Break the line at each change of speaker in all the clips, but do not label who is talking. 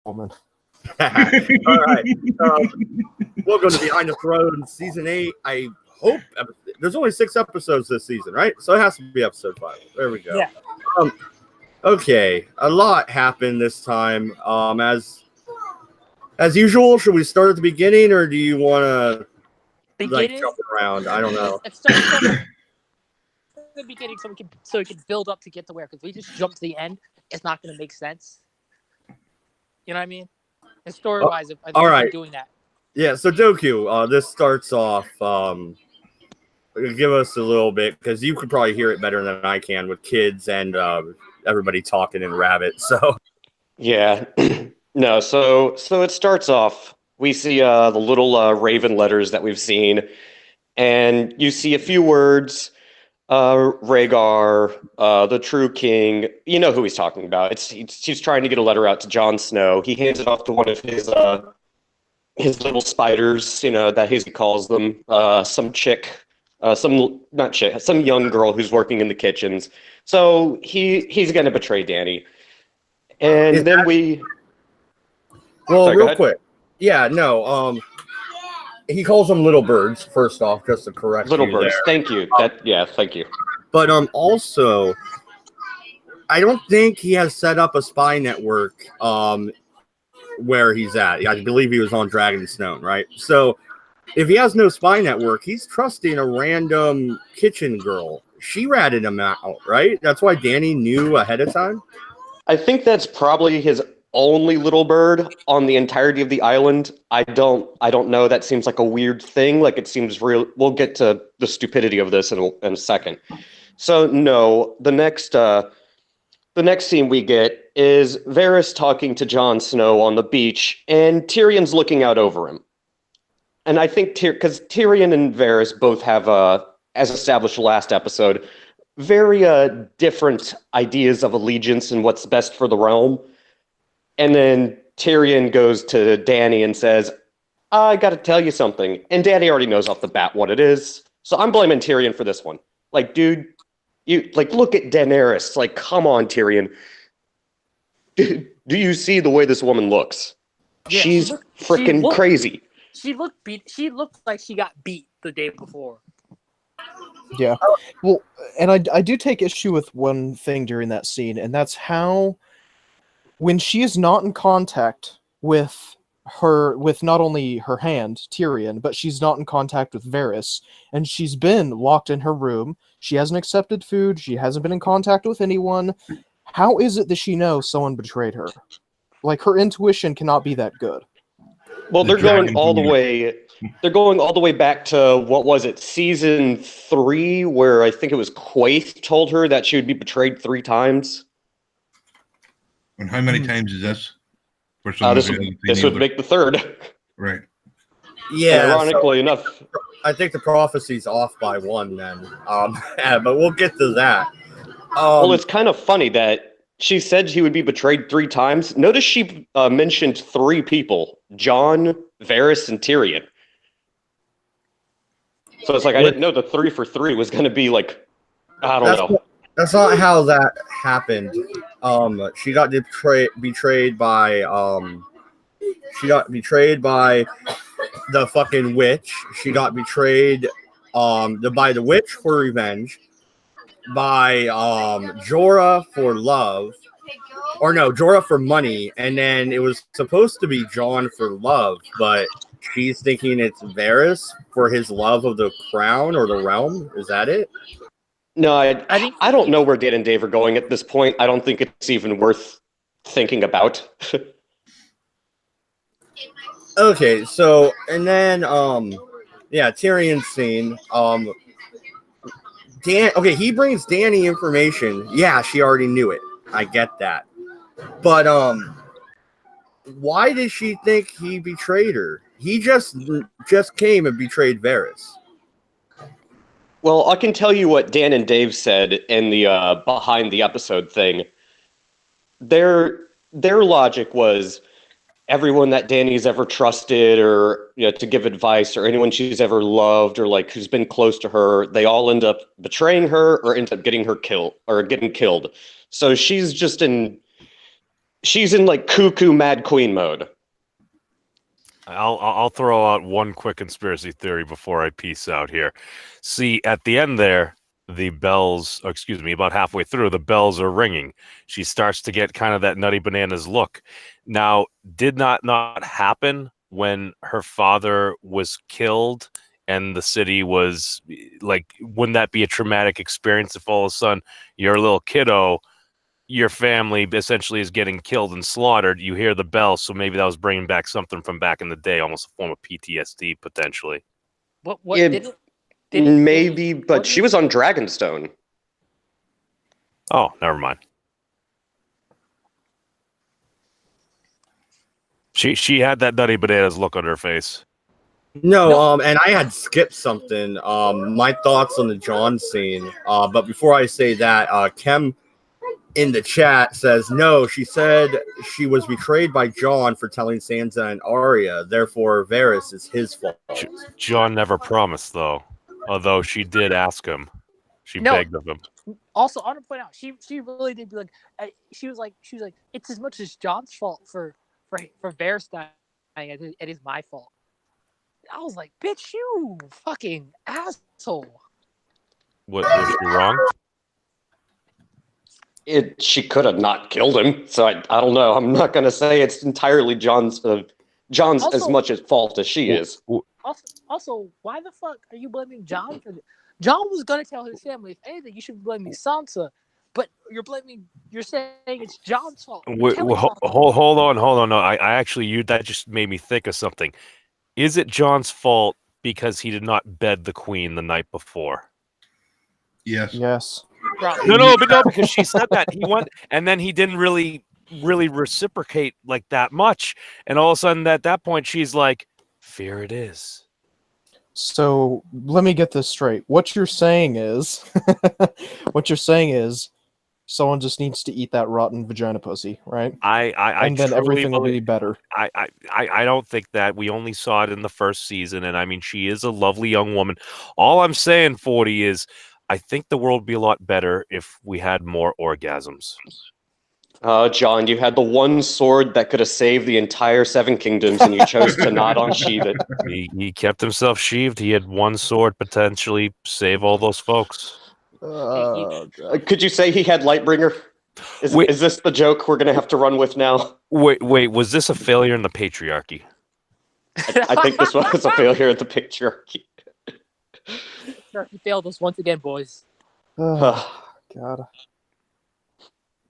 woman.
All right. Welcome to Behind the Throne, Season 8. I hope there's only 6 episodes this season, right? So it has to be episode 5. There we go.
Yeah.
Okay. A lot happened this time. As usual, should we start at the beginning, or do you want to jump around? I don't know.
Let's start at the beginning so we can build up to get to where, because we just jump to the end, it's not going to make sense. You know what I mean? And story-wise, I think we're doing that.
Yeah, so Doku, this starts off, give us a little bit, because you could probably hear it better than I can with kids and everybody talking in Rabbit, so.
Yeah, no, so it starts off, we see the little raven letters that we've seen, and you see a few words, Rhaegar, the true king. You know who he's talking about. He's trying to get a letter out to Jon Snow. He hands it off to one of his little spiders, that he calls them, some young girl who's working in the kitchens. So he's going to betray Dany. And
real quick. Yeah, no, he calls them little birds, first off, just to correct
little
you
birds.
there.
Thank you. Thank you.
But also, I don't think he has set up a spy network where he's at. I believe he was on Dragonstone, right? So if he has no spy network, he's trusting a random kitchen girl. She ratted him out, right? That's why Dany knew ahead of time?
I think that's probably his only little bird on the entirety of the island. I don't know. That seems like a weird thing. Like, it seems real. We'll get to the stupidity of this in a second. So no, the next scene we get is Varys talking to Jon Snow on the beach, and Tyrion's looking out over him. And I think because Tyrion and Varys both have, as established last episode, very different ideas of allegiance and what's best for the realm. And then Tyrion goes to Dany and says, I got to tell you something. And Dany already knows off the bat what it is. So I'm blaming Tyrion for this one. Like, dude, look at Daenerys. Like, come on, Tyrion. Do you see the way this woman looks? Yeah, she's freaking crazy.
She looked beat. She looked like she got beat the day before.
Yeah. Well, and I do take issue with one thing during that scene, and that's how, when she is not in contact with not only her hand, Tyrion, but she's not in contact with Varys, and she's been locked in her room, she hasn't accepted food, she hasn't been in contact with anyone, how is it that she knows someone betrayed her? Like, her intuition cannot be that good.
Well, they're going all the way back to, what was it, season 3, where I think it was Quaithe told her that she would be betrayed 3 times.
And how many times is this?
This would make the 3rd.
Right.
Yeah.
And ironically enough,
I think the prophecy's off by 1 then. But we'll get to that.
Well, it's kind of funny that she said she would be betrayed 3 times. Notice she mentioned 3 people: Jon, Varys, and Tyrion. So it's like, I didn't know the 3 for 3 was going to be like, I don't know.
That's not how that happened. She got betrayed by the fucking witch. She got betrayed by the witch for revenge, by Jorah for love, or no, Jorah for money, and then it was supposed to be Jon for love, but she's thinking it's Varys for his love of the crown or the realm. Is that it?
No, I don't know where Dan and Dave are going at this point. I don't think it's even worth thinking about.
Okay, so, and then, Tyrion's scene, he brings Dany information. Yeah, she already knew it. I get that. But, why did she think he betrayed her? He just came and betrayed Varys.
Well, I can tell you what Dan and Dave said in the behind the episode thing. Their logic was, everyone that Dany's ever trusted, or to give advice, or anyone she's ever loved, or like who's been close to her, they all end up betraying her or end up getting her killed. So she's just She's in like cuckoo mad queen mode.
I'll throw out one quick conspiracy theory before I peace out here. See, at the end there, the bells, about halfway through, the bells are ringing. She starts to get kind of that Nutty Bananas look. Now, did not happen when her father was killed and the city was like, wouldn't that be a traumatic experience if all of a sudden you're a little kiddo, your family essentially is getting killed and slaughtered, you hear the bell, so maybe that was bringing back something from back in the day, almost a form of PTSD potentially.
What
Yeah,
did it?
Maybe, but she was on Dragonstone.
Oh, never mind. She had that Nutty Bananas look on her face.
No, and I had skipped something. My thoughts on the John scene. But before I say that, Kem in the chat says no. She said she was betrayed by John for telling Sansa and Arya. Therefore, Varys is his fault.
John never promised, though. Although she did ask him. She begged of him.
Also, I want to point out, she really did be like, she was like, it's as much as John's fault for Varys dying as it is my fault. I was like, bitch, you fucking asshole.
Was she wrong?
She could have not killed him, so I don't know. I'm not going to say it's entirely John's also, as much at fault as she is.
Also, why the fuck are you blaming John for this? John was gonna tell his family, if anything, you should be blaming Sansa, but you're saying it's John's fault.
Hold on. No, I actually, that just made me think of something. Is it John's fault because he did not bed the queen the night before?
Yes.
No, because she said that he went, and then he didn't really reciprocate like that much, and all of a sudden at that point she's like, "Fear it is."
So let me get this straight. What you're saying is, someone just needs to eat that rotten vagina pussy, right?
And
then everything will be better.
I don't think that. We only saw it in the first season, and I mean, she is a lovely young woman. All I'm saying, 40, is I think the world would be a lot better if we had more orgasms.
John, you had the one sword that could have saved the entire Seven Kingdoms, and you chose to not unsheath it.
He kept himself sheathed. He had one sword, potentially save all those folks.
Could you say he had Lightbringer? Is this the joke we're going to have to run with now?
Wait, was this a failure in the patriarchy?
I think this was a failure in the patriarchy.
He failed us once again, boys.
Oh, God.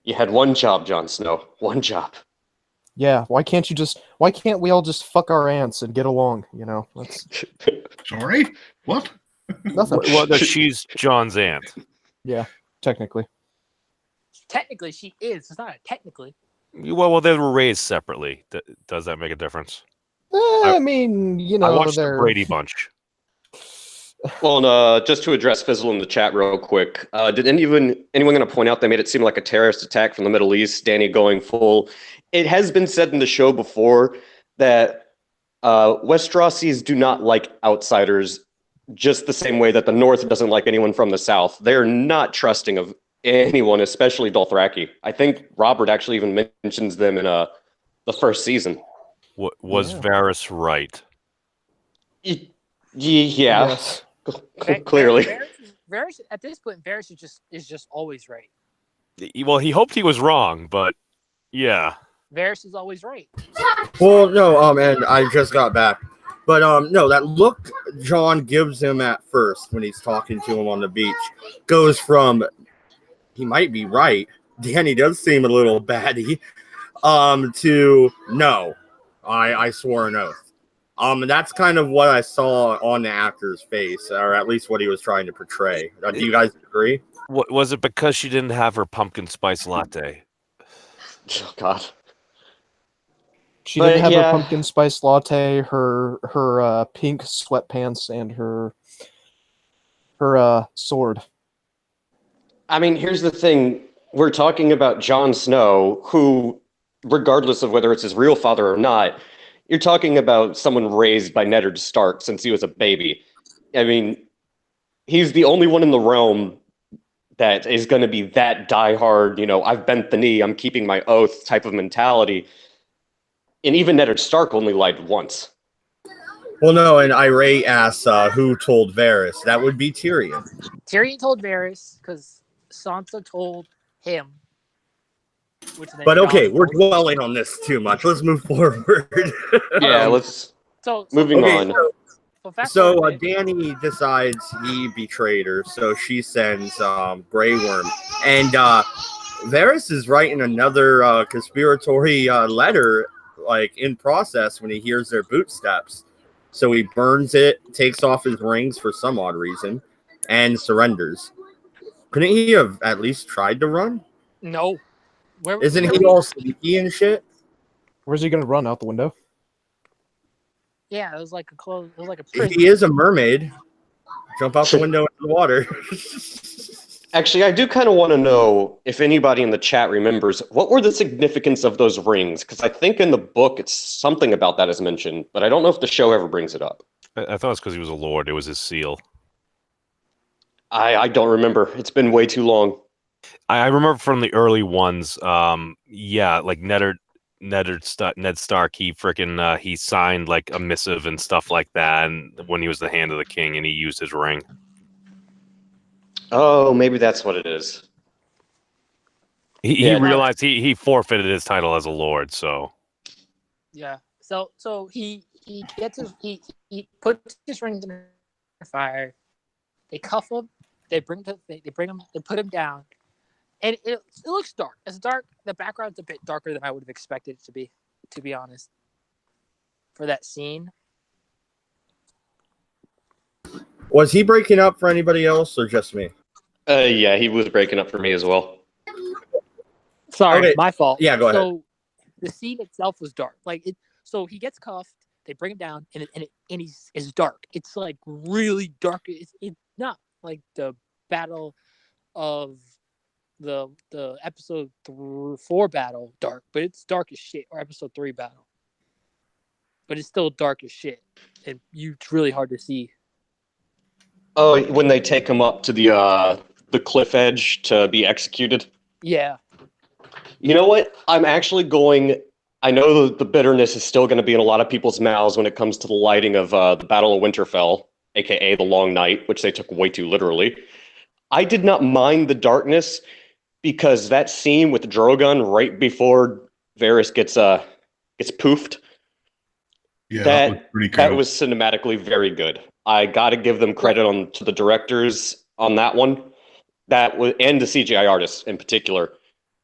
You had one job, Jon Snow. One job.
Yeah, why can't we all just fuck our aunts and get along, you know?
Sorry? What?
Nothing.
Well, she's John's aunt.
Yeah, technically.
Technically, she is. It's not technically.
Well, they were raised separately. Does that make a difference?
I mean, you know,
I watched the Brady Bunch.
Well, just to address Fizzle in the chat real quick, did anyone going to point out they made it seem like a terrorist attack from the Middle East, Danny going full? It has been said in the show before that Westerosis do not like outsiders just the same way that the North doesn't like anyone from the South. They're not trusting of anyone, especially Dothraki. I think Robert actually even mentions them in the first season.
Was Varys right?
Yeah.
Yes.
Clearly.
Varys, at this point, Varys is just always right.
Well, he hoped he was wrong, but yeah.
Varys is always right.
Well, no, and I just got back. But no, that look John gives him at first when he's talking to him on the beach goes from he might be right, Danny does seem a little baddie, to no, I swore an oath. That's kind of what I saw on the actor's face, or at least what he was trying to portray. Do you guys agree?
Was it because she didn't have her pumpkin spice latte?
Oh, God.
She didn't have her pumpkin spice latte, her pink sweatpants, and her sword.
I mean, here's the thing. We're talking about Jon Snow, who, regardless of whether it's his real father or not, you're talking about someone raised by Ned Stark since he was a baby. I mean, he's the only one in the realm that is going to be that diehard, I've bent the knee, I'm keeping my oath type of mentality. And even Ned Stark only lied once.
Well, no, and Irate asks who told Varys. That would be Tyrion.
Tyrion told Varys because Sansa told him.
But okay, we're dwelling on this too much. Let's move forward.
Yeah, let's. Moving on.
So Dany decides he betrayed her, so she sends Grey Worm, and Varys is writing another conspiratory letter, like in process when he hears their footsteps. So he burns it, takes off his rings for some odd reason, and surrenders. Couldn't he have at least tried to run?
No.
Isn't he all sneaky and shit?
Where's he gonna run, out the window?
Yeah, it was like a close. It was like a prison.
He is a mermaid. Jump out the window into the water.
Actually, I do kind of want to know if anybody in the chat remembers what were the significance of those rings, because I think in the book it's something about that is mentioned, but I don't know if the show ever brings it up.
I thought it's because he was a lord. It was his seal.
I don't remember. It's been way too long.
I remember from the early ones. Yeah, like Ned Stark. He freaking he signed like a missive and stuff like that. And when he was the hand of the king, and he used his ring.
Oh, maybe that's what it is.
He realized he forfeited his title as a lord. So
yeah. So he gets his he puts his rings in the fire. They cuff him. They put him down. And it looks dark. It's dark. The background's a bit darker than I would have expected it to be honest, for that scene.
Was he breaking up for anybody else or just me?
Yeah, he was breaking up for me as well.
Sorry, my fault.
Yeah, go ahead.
So the scene itself was dark. So he gets cuffed. They bring him down, and it's dark. It's like really dark. It's not like the battle of the episode 4 battle dark, but it's dark as shit, or episode 3 battle. But it's still dark as shit, and it's really hard to see.
Oh, when they take him up to the cliff edge to be executed?
Yeah.
You know what? I'm actually going... I know the bitterness is still going to be in a lot of people's mouths when it comes to the lighting of the Battle of Winterfell, a.k.a. the Long Night, which they took way too literally. I did not mind the darkness because that scene with Drogon right before Varys gets poofed,
yeah, that was pretty cool.
That was cinematically very good. I got to give them credit to the directors on that one. That was, and the CGI artists in particular.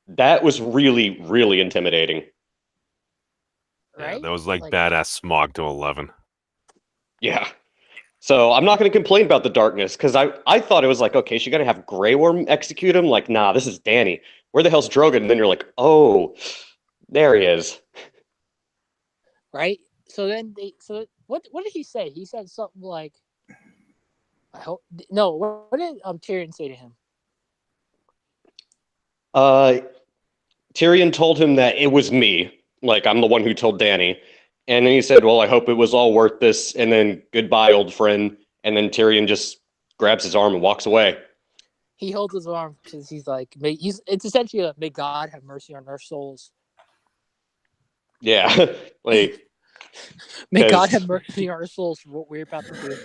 That was really, really intimidating.
Right?
Yeah, that was like badass smog to 11.
Yeah. So I'm not going to complain about the darkness because I thought it was like, okay, she's going to have Grey Worm execute him. Like, nah, this is Dany. Where the hell's Drogon? And then you're like, oh, there he is.
Right? So then what did he say? He said something like, I hope no. What did Tyrion say to him?
Tyrion told him that it was me. Like, I'm the one who told Dany. And then he said, well, I hope it was all worth this. And then goodbye, old friend. And then Tyrion just grabs his arm and walks away.
He holds his arm because he's like, it's essentially a, may God have mercy on our souls.
Yeah. Like,
may God have mercy on our souls for what we're about to do.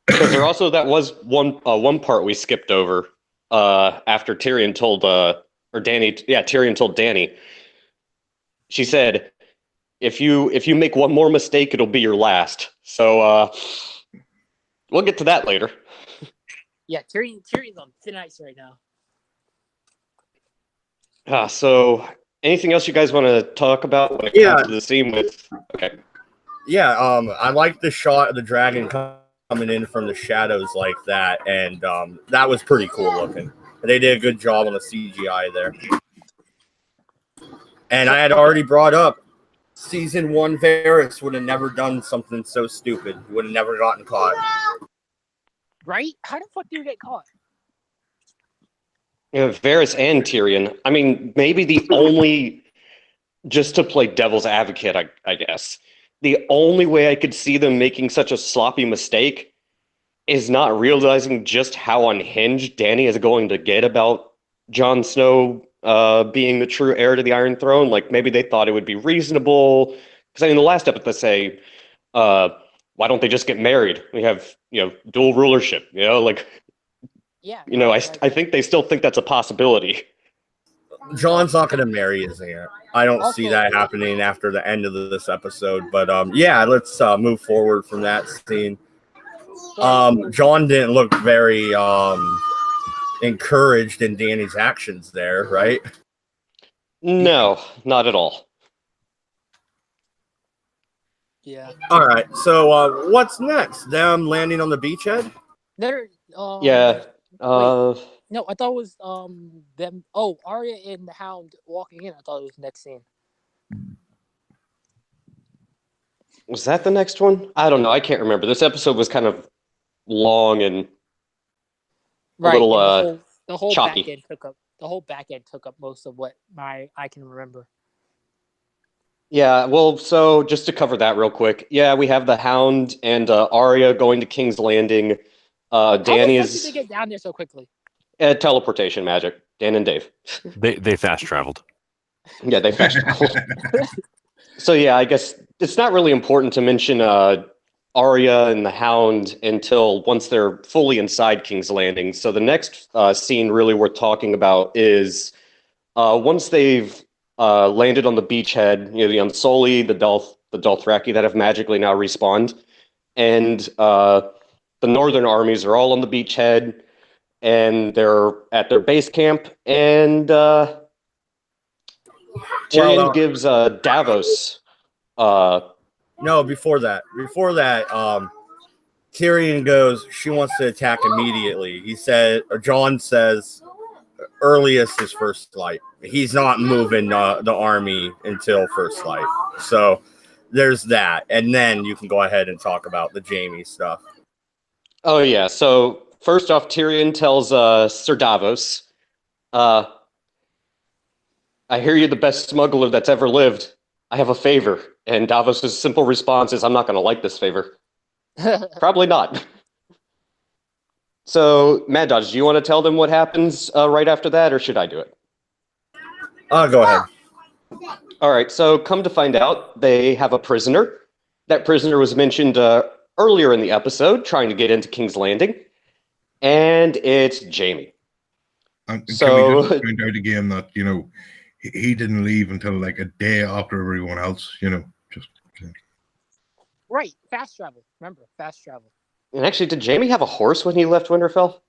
Because there also, that was one part we skipped over after Tyrion told, Tyrion told Dany. She said, if you make one more mistake, it'll be your last. So we'll get to that later.
Yeah, Tyrion's on thin ice right
now. So anything else you guys want to talk about when it comes to the scene with... Okay.
Yeah, I like the shot of the dragon coming in from the shadows like that, and that was pretty cool looking. They did a good job on the CGI there. And I had already brought up season 1 Varys would have never done something so stupid. He would have never gotten caught.
Right? How the fuck do you get caught?
Yeah, Varys and Tyrion. I mean, maybe the only, just to play devil's advocate, I guess, the only way I could see them making such a sloppy mistake is not realizing just how unhinged Dany is going to get about Jon Snow being the true heir to the Iron Throne. Like, maybe they thought it would be reasonable. Because, I mean, the last episode, they say, why don't they just get married? We have, dual rulership, like,
Yeah.
I think they still think that's a possibility.
John's not going to marry his aunt. I don't see that happening after the end of this episode. But yeah, let's move forward from that scene. John didn't look very encouraged in Dany's actions there, right?
No, not at all.
Yeah.
All right. So what's next? Them landing on the beachhead?
They're
Yeah.
no, I thought it was them. Oh, Arya and the Hound walking in. I thought it was the next scene.
Was that the next one? I don't know. I can't remember. This episode was kind of long and a little
the whole
choppy.
back end took up most of what I can remember.
Yeah, well, so just to cover that real quick, yeah, we have the Hound and Arya going to King's Landing. Dany
How
is
did they get down there so quickly?
Teleportation magic. Dan and Dave.
They fast traveled.
Yeah, they fast traveled. So yeah, I guess it's not really important to mention Arya and the Hound until once they're fully inside King's Landing. So the next scene really worth talking about is once they've landed on the beachhead, the Unsullied, the Dothraki that have magically now respawned, and the northern armies are all on the beachhead, and they're at their base camp, and Tyrion gives Davos.
No, before that, Tyrion goes, she wants to attack immediately. He said, or Jon says, earliest is first light. He's not moving the army until first light. So there's that. And then you can go ahead and talk about the Jaime stuff.
Oh, yeah. So first off, Tyrion tells Sir Davos, I hear you're the best smuggler that's ever lived. I have a favor. And Davos' simple response is, I'm not going to like this favor. Probably not. So, Mad Dodge, do you want to tell them what happens right after that, or should I do it?
Go ahead.
All right, so come to find out, they have a prisoner. That prisoner was mentioned earlier in the episode, trying to get into King's Landing. And it's Jaime.
And can we just point out again that, he didn't leave until like a day after everyone else, just...
Right, fast travel. Remember, fast travel.
And actually, did Jaime have a horse when he left Winterfell?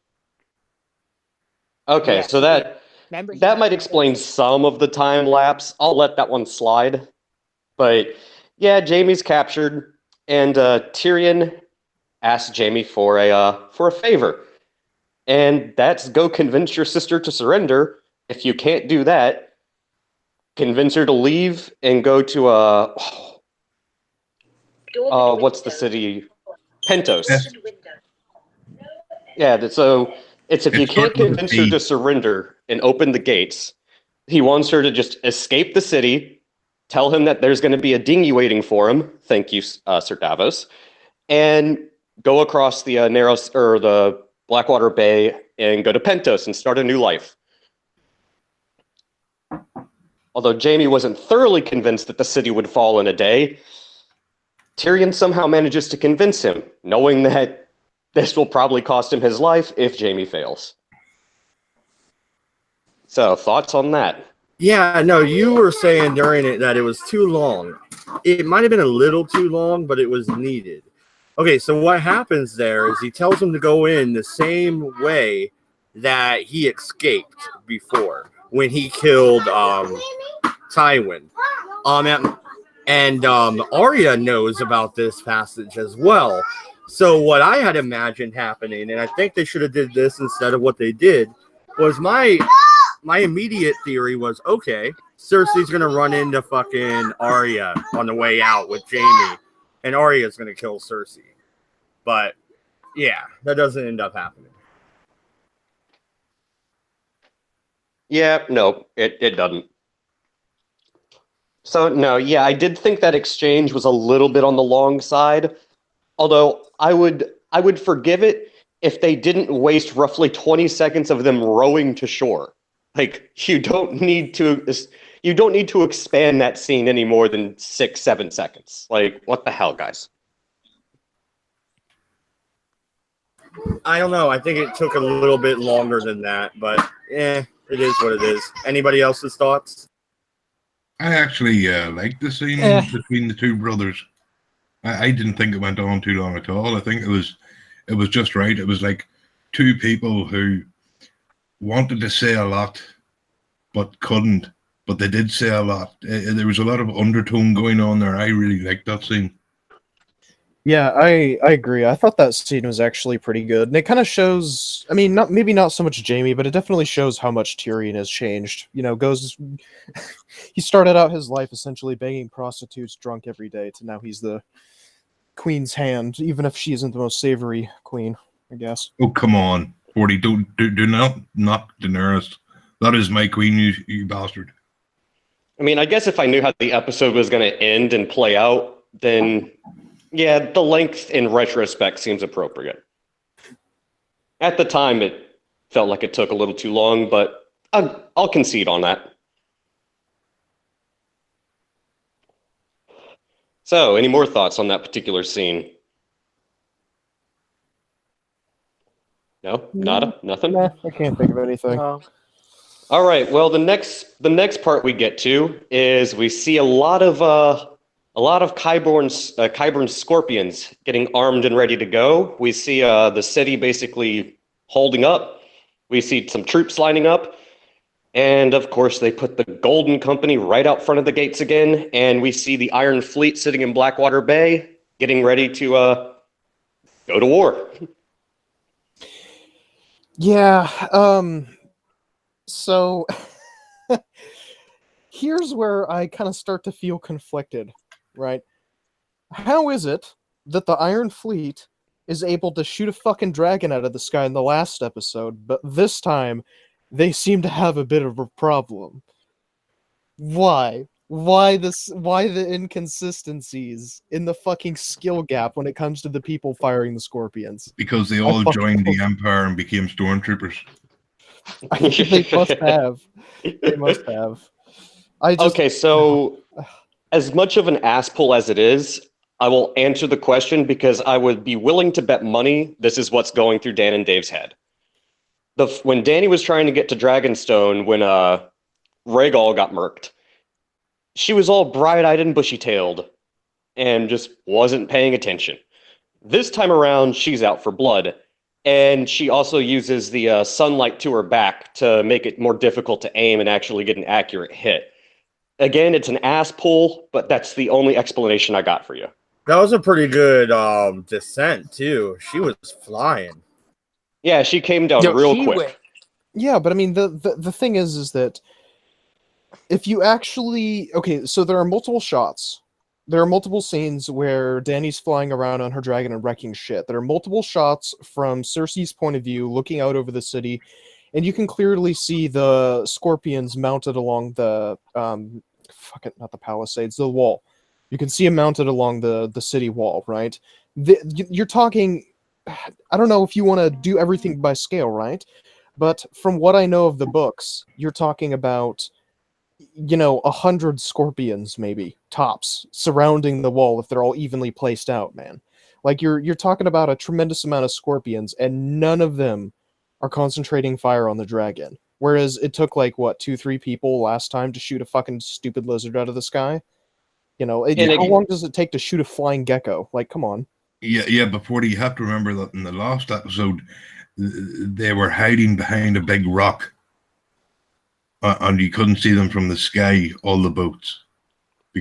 Okay, so that might explain some of the time lapse. I'll let that one slide. But yeah, Jaime's captured, and Tyrion asks Jaime for a favor. And that's go convince your sister to surrender. If you can't do that, convince her to leave and go to what's the city? Pentos. Yeah, so it's if you can't convince her to surrender and open the gates, he wants her to just escape the city, tell him that there's going to be a dinghy waiting for him. Thank you, Sir Davos, and go across the the Blackwater Bay and go to Pentos and start a new life. Although Jaime wasn't thoroughly convinced that the city would fall in a day, Tyrion somehow manages to convince him, knowing that this will probably cost him his life if Jaime fails. So, thoughts on that?
Yeah, no, you were saying during it that it was too long. It might have been a little too long, but it was needed. Okay, so what happens there is he tells him to go in the same way that he escaped before when he killed Tywin. And Arya knows about this passage as well. So what I had imagined happening, and I think they should have did this instead of what they did, was my immediate theory was, okay, Cersei's going to run into fucking Arya on the way out with Jaime, and Arya's going to kill Cersei. But, yeah, that doesn't end up happening.
Yeah, no, it doesn't. So, no, yeah, I did think that exchange was a little bit on the long side. Although I would forgive it if they didn't waste roughly 20 seconds of them rowing to shore. Like, you don't need to expand that scene any more than 6-7 seconds. Like, what the hell, guys?
I don't know. I think it took a little bit longer than that, but it is what it is. Anybody else's thoughts?
I actually liked the scene between the two brothers. I didn't think it went on too long at all. I think it was just right. It was like two people who wanted to say a lot but couldn't, but they did say a lot. There was a lot of undertone going on there. I really liked that scene.
Yeah, I agree. I thought that scene was actually pretty good, and it kind of shows. I mean, maybe not so much Jamie, but it definitely shows how much Tyrion has changed. You know, he started out his life essentially banging prostitutes drunk every day, to now he's the queen's hand, even if she isn't the most savory queen, I guess.
Oh, come on, 40! Do not knock Daenerys. That is my queen, you bastard.
I mean, I guess if I knew how the episode was going to end and play out, then yeah, the length in retrospect seems appropriate. At the time, it felt like it took a little too long, but I'll concede on that. So, any more thoughts on that particular scene? No? Nada? Nothing?
Nah, I can't think of anything.
All right. Well, the next part we get to is we see a lot of Qyburn scorpions getting armed and ready to go. We see the city basically holding up. We see some troops lining up. And of course, they put the Golden Company right out front of the gates again. And we see the Iron Fleet sitting in Blackwater Bay getting ready to go to war.
Yeah, so here's where I kind of start to feel conflicted, right? How is it that the Iron Fleet is able to shoot a fucking dragon out of the sky in the last episode, but this time they seem to have a bit of a problem? Why? Why the inconsistencies in the fucking skill gap when it comes to the people firing the scorpions?
Because they all joined the Empire and became stormtroopers.
They must have. They must have.
Okay, so as much of an ass pull as it is, I will answer the question because I would be willing to bet money this is what's going through Dan and Dave's head. When Dany was trying to get to Dragonstone, when Rhaegal got murked, she was all bright-eyed and bushy-tailed and just wasn't paying attention. This time around, she's out for blood, and she also uses the sunlight to her back to make it more difficult to aim and actually get an accurate hit. Again, it's an ass pull, but that's the only explanation I got for you.
That was a pretty good descent, too. She was flying.
Yeah, she came down real quick.
Yeah, but I mean, the thing is that if you actually... Okay, so there are multiple shots. There are multiple scenes where Dany's flying around on her dragon and wrecking shit. There are multiple shots from Cersei's point of view, looking out over the city, and you can clearly see the scorpions mounted along the... not the palisades, the wall. You can see them mounted along the city wall, right? You're talking... I don't know if you want to do everything by scale, right? But from what I know of the books, you're talking about... 100 scorpions, maybe, tops, surrounding the wall if they're all evenly placed out, man. Like, you're talking about a tremendous amount of scorpions, and none of them are concentrating fire on the dragon. Whereas it took, 2-3 people last time to shoot a fucking stupid lizard out of the sky? How long does it take to shoot a flying gecko? Like, come on.
Yeah, before you have to remember that in the last episode, they were hiding behind a big rock. And you couldn't see them from the sky, all the boats.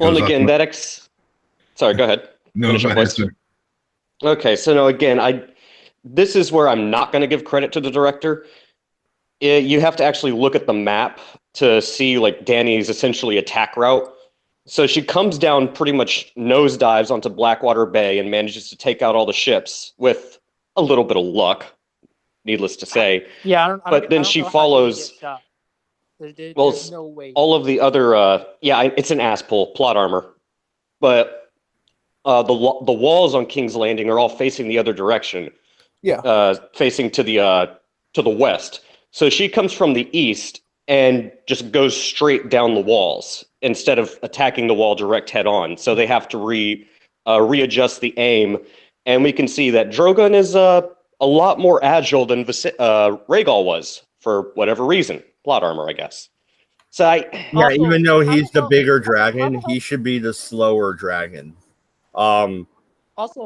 Well, and again, Sorry, go ahead.
No, go ahead, sir.
Okay, so no, again, this is where I'm not going to give credit to the director. You have to actually look at the map to see, Dany's essentially attack route. So she comes down pretty much nosedives onto Blackwater Bay and manages to take out all the ships with a little bit of luck, needless to say.
Yeah,
but then she follows...
There's no way.
All of the other, it's an ass pull, plot armor. But the walls on King's Landing are all facing the other direction. facing to the west. So she comes from the east and just goes straight down the walls instead of attacking the wall direct head on. So they have to readjust the aim, and we can see that Drogon is a lot more agile than Rhaegal was for whatever reason. Plot armor, I guess. So
Yeah,
Also,
even though
how
he's
the
the
hell-
bigger
how
dragon,
the hell-
he should be the slower dragon.
Also,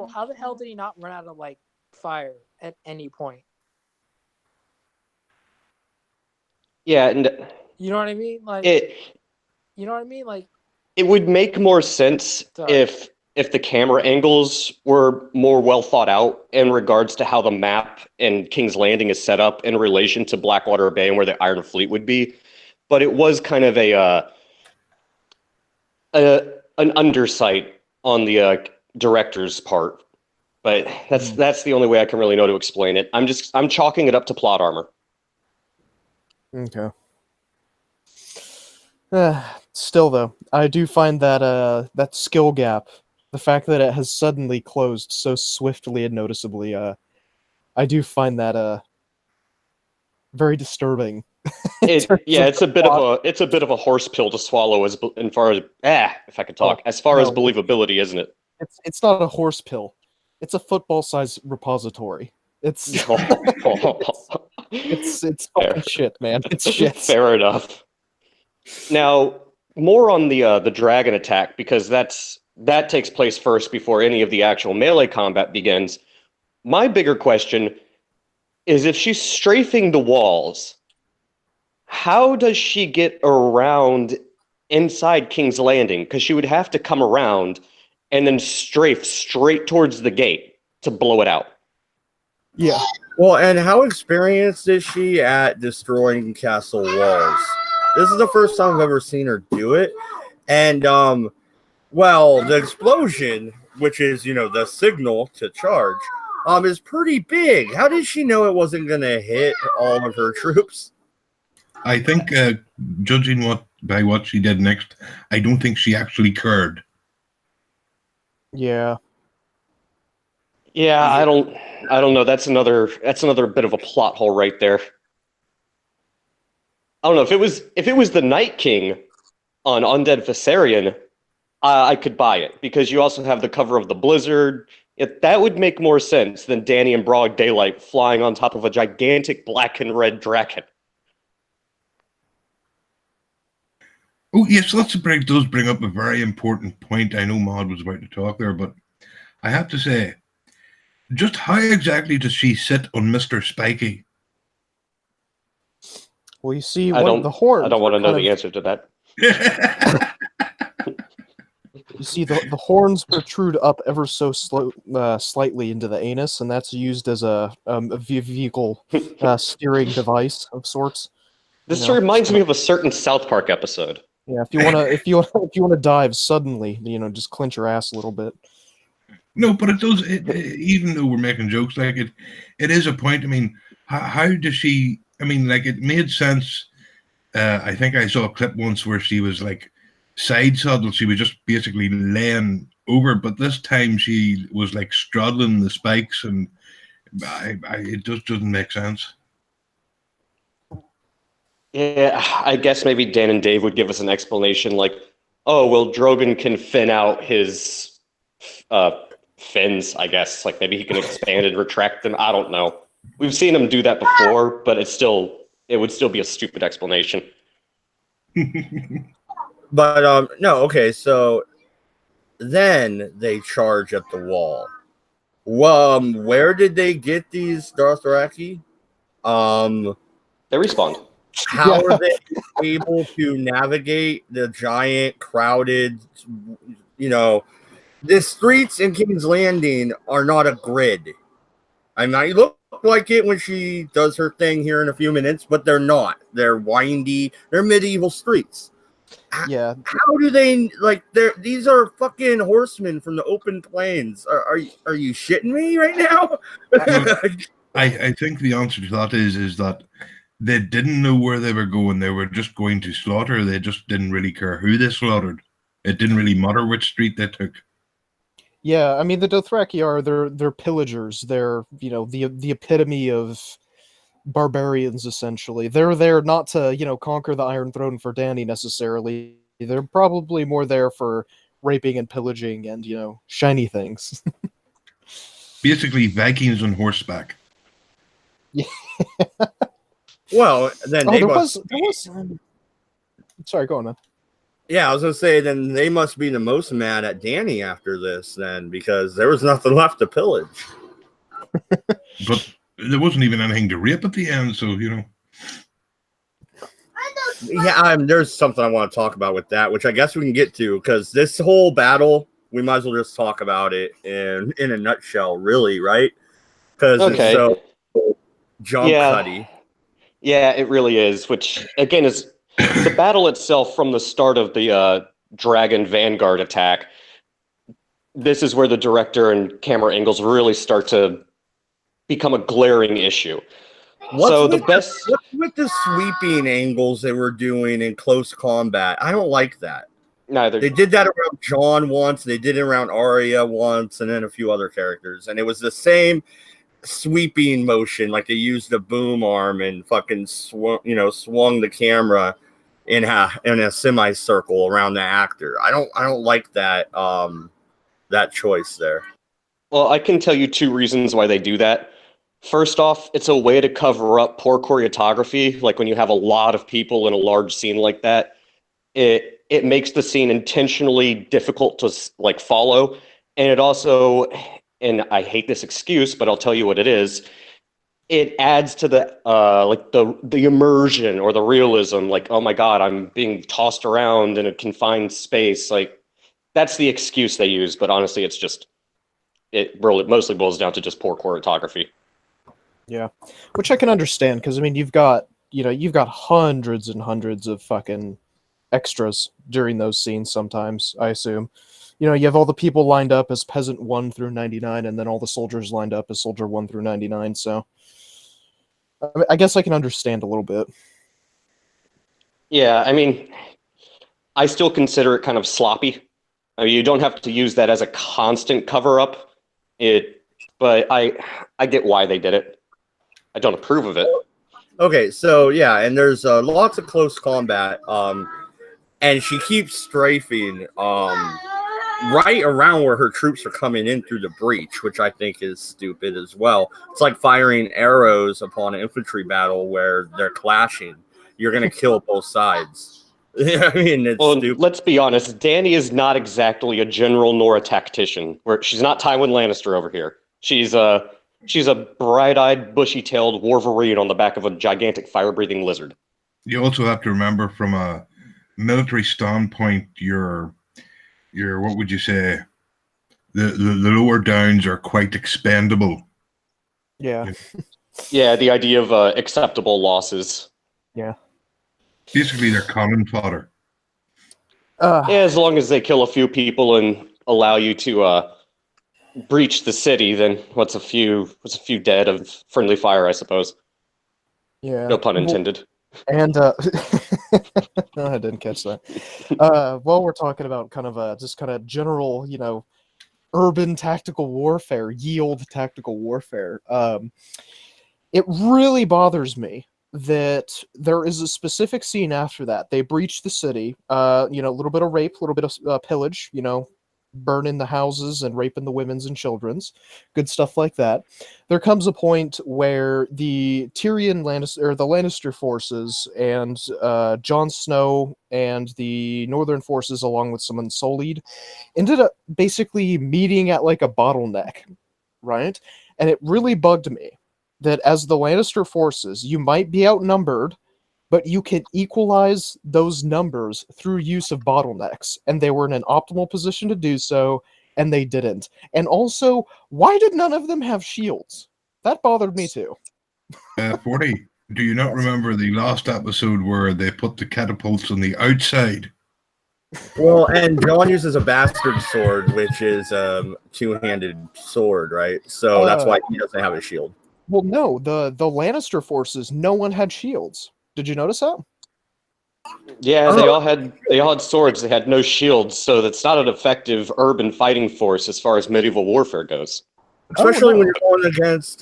how the hell did he not run out of like fire at any point?
yeah, and
You know what I mean? Like, you know what I mean? Like,
it would make more sense
Sorry.
if the camera angles were more well thought out in regards to how the map and King's Landing is set up in relation to Blackwater Bay and where the Iron Fleet would be. But it was kind of an undersight on the director's part. But that's the only way I can really know to explain it. I'm chalking it up to plot armor.
Okay. Still, though, I do find that that skill gap, the fact that it has suddenly closed so swiftly and noticeably, I do find that very disturbing.
It's a bit of a horse pill to swallow as far as if I could talk, as far as believability, isn't it?
It's not a horse pill. It's a football-sized repository. It's it's fucking shit, man. It's shit.
Fair enough. Now, more on the dragon attack, because that takes place first before any of the actual melee combat begins. My bigger question is, if she's strafing the walls, how does she get around inside King's Landing? Because she would have to come around and then strafe straight towards the gate to blow it out.
Yeah.
Well, and how experienced is she at destroying castle walls? This is the first time I've ever seen her do it. And, well, the explosion, which is, the signal to charge, is pretty big. How did she know it wasn't going to hit all of her troops?
I think, judging by what she did next, I don't think she actually cared.
Yeah.
Yeah, I don't know. That's another bit of a plot hole right there. I don't know if it was the Night King on Undead Viserion, I could buy it, because you also have the cover of the blizzard. That would make more sense than Dany in broad daylight flying on top of a gigantic black and red dragon.
Oh, yes, does bring up a very important point. I know Maud was about to talk there, but I have to say, just how exactly does she sit on Mr. Spiky?
Well, you see,
the horns. I don't want to know the answer to that.
You see, the horns protrude up ever so slightly into the anus, and that's used as a vehicle steering device of sorts.
This reminds me of a certain South Park episode.
Yeah, if you wanna dive suddenly, just clench your ass a little bit.
No, but it does. Even though we're making jokes, like it is a point. I mean, how does she? I mean, like, it made sense. I think I saw a clip once where she was like side saddle. She was just basically laying over, but this time she was like straddling the spikes, and it just doesn't make sense.
Yeah, I guess maybe Dan and Dave would give us an explanation, like, oh, well, Drogon can fin out his fins, I guess. Like, maybe he can expand and retract them. I don't know. We've seen him do that before, but it would still be a stupid explanation.
But no, okay, so then they charge at the wall. Where did they get these Dothraki?
They respawned.
How are they able to navigate the giant, crowded, the streets in King's Landing are not a grid. I might look like it when she does her thing here in a few minutes, but they're not. They're windy. They're medieval streets.
Yeah.
How do they these are fucking horsemen from the open plains. Are you shitting me right now?
I think the answer to that is that they didn't know where they were going. They were just going to slaughter. They just didn't really care who they slaughtered. It didn't really matter which street they took.
Yeah, I mean the Dothraki are they're pillagers. They're the epitome of barbarians essentially. They're there not to conquer the Iron Throne for Dany necessarily. They're probably more there for raping and pillaging and shiny things.
Basically, Vikings on horseback.
Yeah.
Well, then they
there
must.
was. Sorry, go on, man.
Yeah, I was gonna say then they must be the most mad at Dany after this, then, because there was nothing left to pillage.
But there wasn't even anything to rape at the end, so
Yeah, there's something I want to talk about with that, which I guess we can get to, because this whole battle, we might as well just talk about it in a nutshell, really, right? Because it's so jump cutty.
Yeah, it really is. Which again is the battle itself from the start of the Dragon Vanguard attack. This is where the director and camera angles really start to become a glaring issue. What's
with the sweeping angles they were doing in close combat? I don't like that.
Neither.
They did that around Jon once. They did it around Arya once, and then a few other characters, and it was the same sweeping motion. Like they used a boom arm and fucking swung the camera in a semicircle around the actor. I don't like that that choice there.
Well, I can tell you two reasons why they do that. First off, it's a way to cover up poor choreography. Like when you have a lot of people in a large scene like that, it makes the scene intentionally difficult to follow, and it also, and I hate this excuse, but I'll tell you what it is. It adds to the the immersion or the realism. Like, oh my god, I'm being tossed around in a confined space. Like that's the excuse they use, but honestly, it mostly boils down to just poor choreography.
Yeah, which I can understand because I mean you've got hundreds and hundreds of fucking extras during those scenes. Sometimes I assume, you have all the people lined up as peasant 1 through 99, and then all the soldiers lined up as soldier 1 through 99. So I guess I can understand a little bit.
Yeah, I mean, I still consider it kind of sloppy. I mean, you don't have to use that as a constant cover up. But I get why they did it. I don't approve of it.
Okay, so yeah, and there's lots of close combat, and she keeps strafing right around where her troops are coming in through the breach, which I think is stupid as well. It's like firing arrows upon an infantry battle where they're clashing. You're going to kill both sides. I mean, it's stupid.
Let's be honest. Dany is not exactly a general nor a tactician. She's not Tywin Lannister over here. She's a bright-eyed, bushy-tailed Wolverine on the back of a gigantic fire-breathing lizard.
You also have to remember, from a military standpoint, your what would you say? The lower downs are quite expendable.
Yeah.
Yeah, the idea of acceptable losses.
Yeah.
Basically, they're cannon fodder.
Yeah, as long as they kill a few people and allow you to breach the city, then what's a few dead of friendly fire, I suppose.
Yeah.
No pun intended.
And I didn't catch that. While we're talking about kind of just kind of general, urban tactical warfare, ye olde tactical warfare, it really bothers me that there is a specific scene after that. They breach the city, a little bit of rape, a little bit of pillage, burning the houses and raping the women's and children's, good stuff like that. There comes a point where the Lannister forces and Jon Snow and the Northern forces, along with some Unsullied, ended up basically meeting at like a bottleneck, right? And it really bugged me that as the Lannister forces, you might be outnumbered, but you can equalize those numbers through use of bottlenecks, and they were in an optimal position to do so, and they didn't. And also, why did none of them have shields? That bothered me too.
40, do you not remember the last episode where they put the catapults on the outside?
Well, and Jon uses a bastard sword, which is a two-handed sword, right? So that's why he doesn't have a shield.
Well, no, the Lannister forces, no one had shields. Did you notice that?
Yeah, they all had swords. They had no shields, so that's not an effective urban fighting force as far as medieval warfare goes.
Especially
no.
when you're going against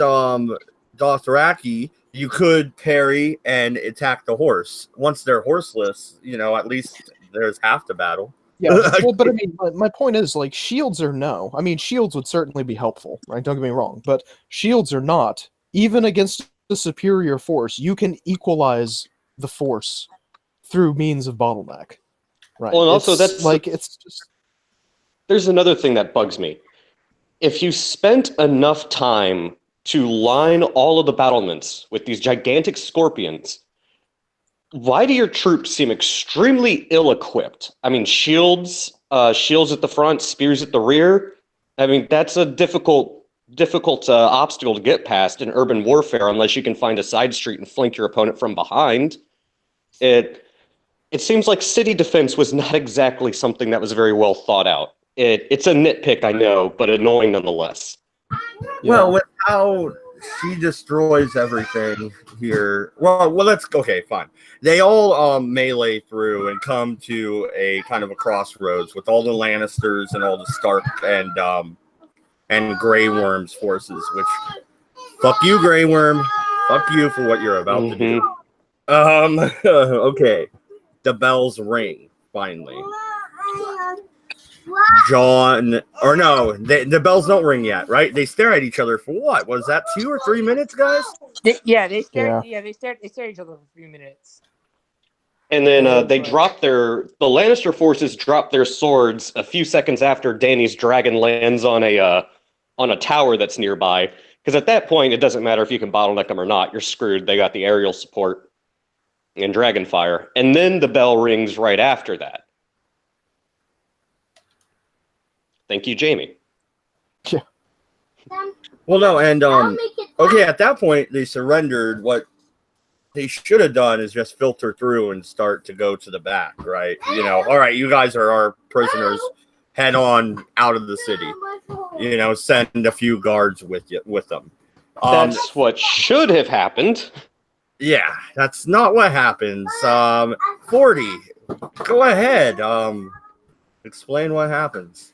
Dothraki, you could parry and attack the horse. Once they're horseless, at least there's half the battle.
Yeah, well, but I mean, my point is, like, shields are no. I mean, shields would certainly be helpful, right? Don't get me wrong, but shields are not. Even against a superior force, you can equalize the force through means of bottleneck, right?
Well, and also
it's just
there's another thing that bugs me. If you spent enough time to line all of the battlements with these gigantic scorpions, why do your troops seem extremely ill-equipped? I mean, shields at the front, spears at the rear. I mean, that's a difficult obstacle to get past in urban warfare unless you can find a side street and flank your opponent from behind. It seems like city defense was not exactly something that was very well thought out. It's a nitpick, I know, but annoying nonetheless.
Well, with how she destroys everything here. Well, let's okay, fine. They all melee through and come to a kind of a crossroads with all the Lannisters and all the Stark and Grey Worm's forces. Which, fuck you, Grey Worm. Fuck you for what you're about to do. Okay, the bells ring finally. John, or no, the bells don't ring yet, right? They stare at each other for what? Was that 2 or 3 minutes, guys?
They stare at each other for a few minutes.
And then the Lannister forces drop their swords a few seconds after Dany's dragon lands on a tower that's nearby. Because at that point, it doesn't matter if you can bottleneck them or not. You're screwed. They got the aerial support and dragon fire. And then the bell rings right after that. Thank you, Jamie.
Yeah.
Well, no, and okay, at that point they surrendered. What they should have done is just filter through and start to go to the back, right? All right, you guys are our prisoners. Head on out of the city. Send a few guards with them.
That's what should have happened.
Yeah, that's not what happens. 40. Go ahead. Explain what happens.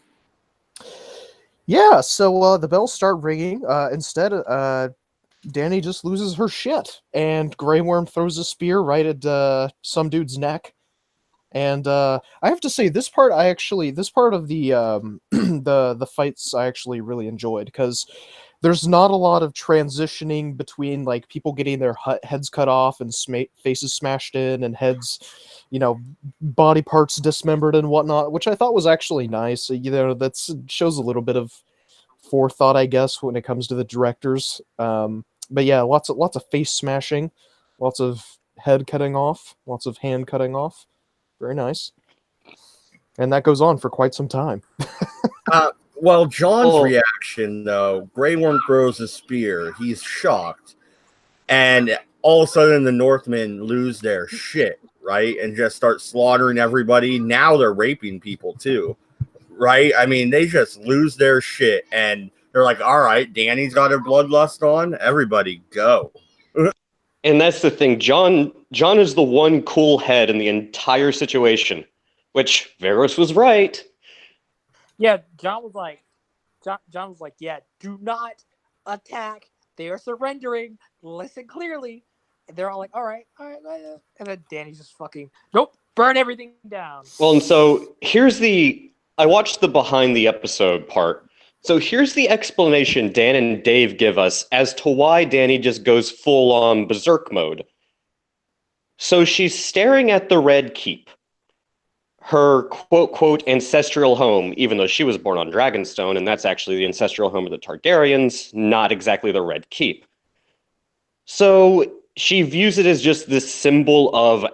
Yeah, so the bells start ringing. Instead, Dany just loses her shit, and Grey Worm throws a spear right at some dude's neck. And I have to say, this part of the the fights I actually really enjoyed, because there's not a lot of transitioning between like people getting their heads cut off and faces smashed in and heads, body parts dismembered and whatnot, which I thought was actually nice. That shows a little bit of forethought, I guess, when it comes to the directors. But yeah, lots of face smashing, lots of head cutting off, lots of hand cutting off. Very nice. And that goes on for quite some time.
Well, John's reaction, though, Grey Worm throws a spear. He's shocked. And all of a sudden, the Northmen lose their shit, right? And just start slaughtering everybody. Now they're raping people, too, right? I mean, they just lose their shit. And they're like, all right, Dany's got her bloodlust on. Everybody go.
And that's the thing. John is the one cool head in the entire situation, which Varys was right.
Yeah, John was like, yeah, do not attack. They are surrendering. Listen clearly. And they're all like, all right. And then Dany's just fucking, nope, burn everything down.
Well, and so I watched the behind the episode part. So here's the explanation Dan and Dave give us as to why Dany just goes full on berserk mode. So she's staring at the Red Keep, her quote ancestral home, even though she was born on Dragonstone, and that's actually the ancestral home of the Targaryens, not exactly the Red Keep. So she views it as just this symbol of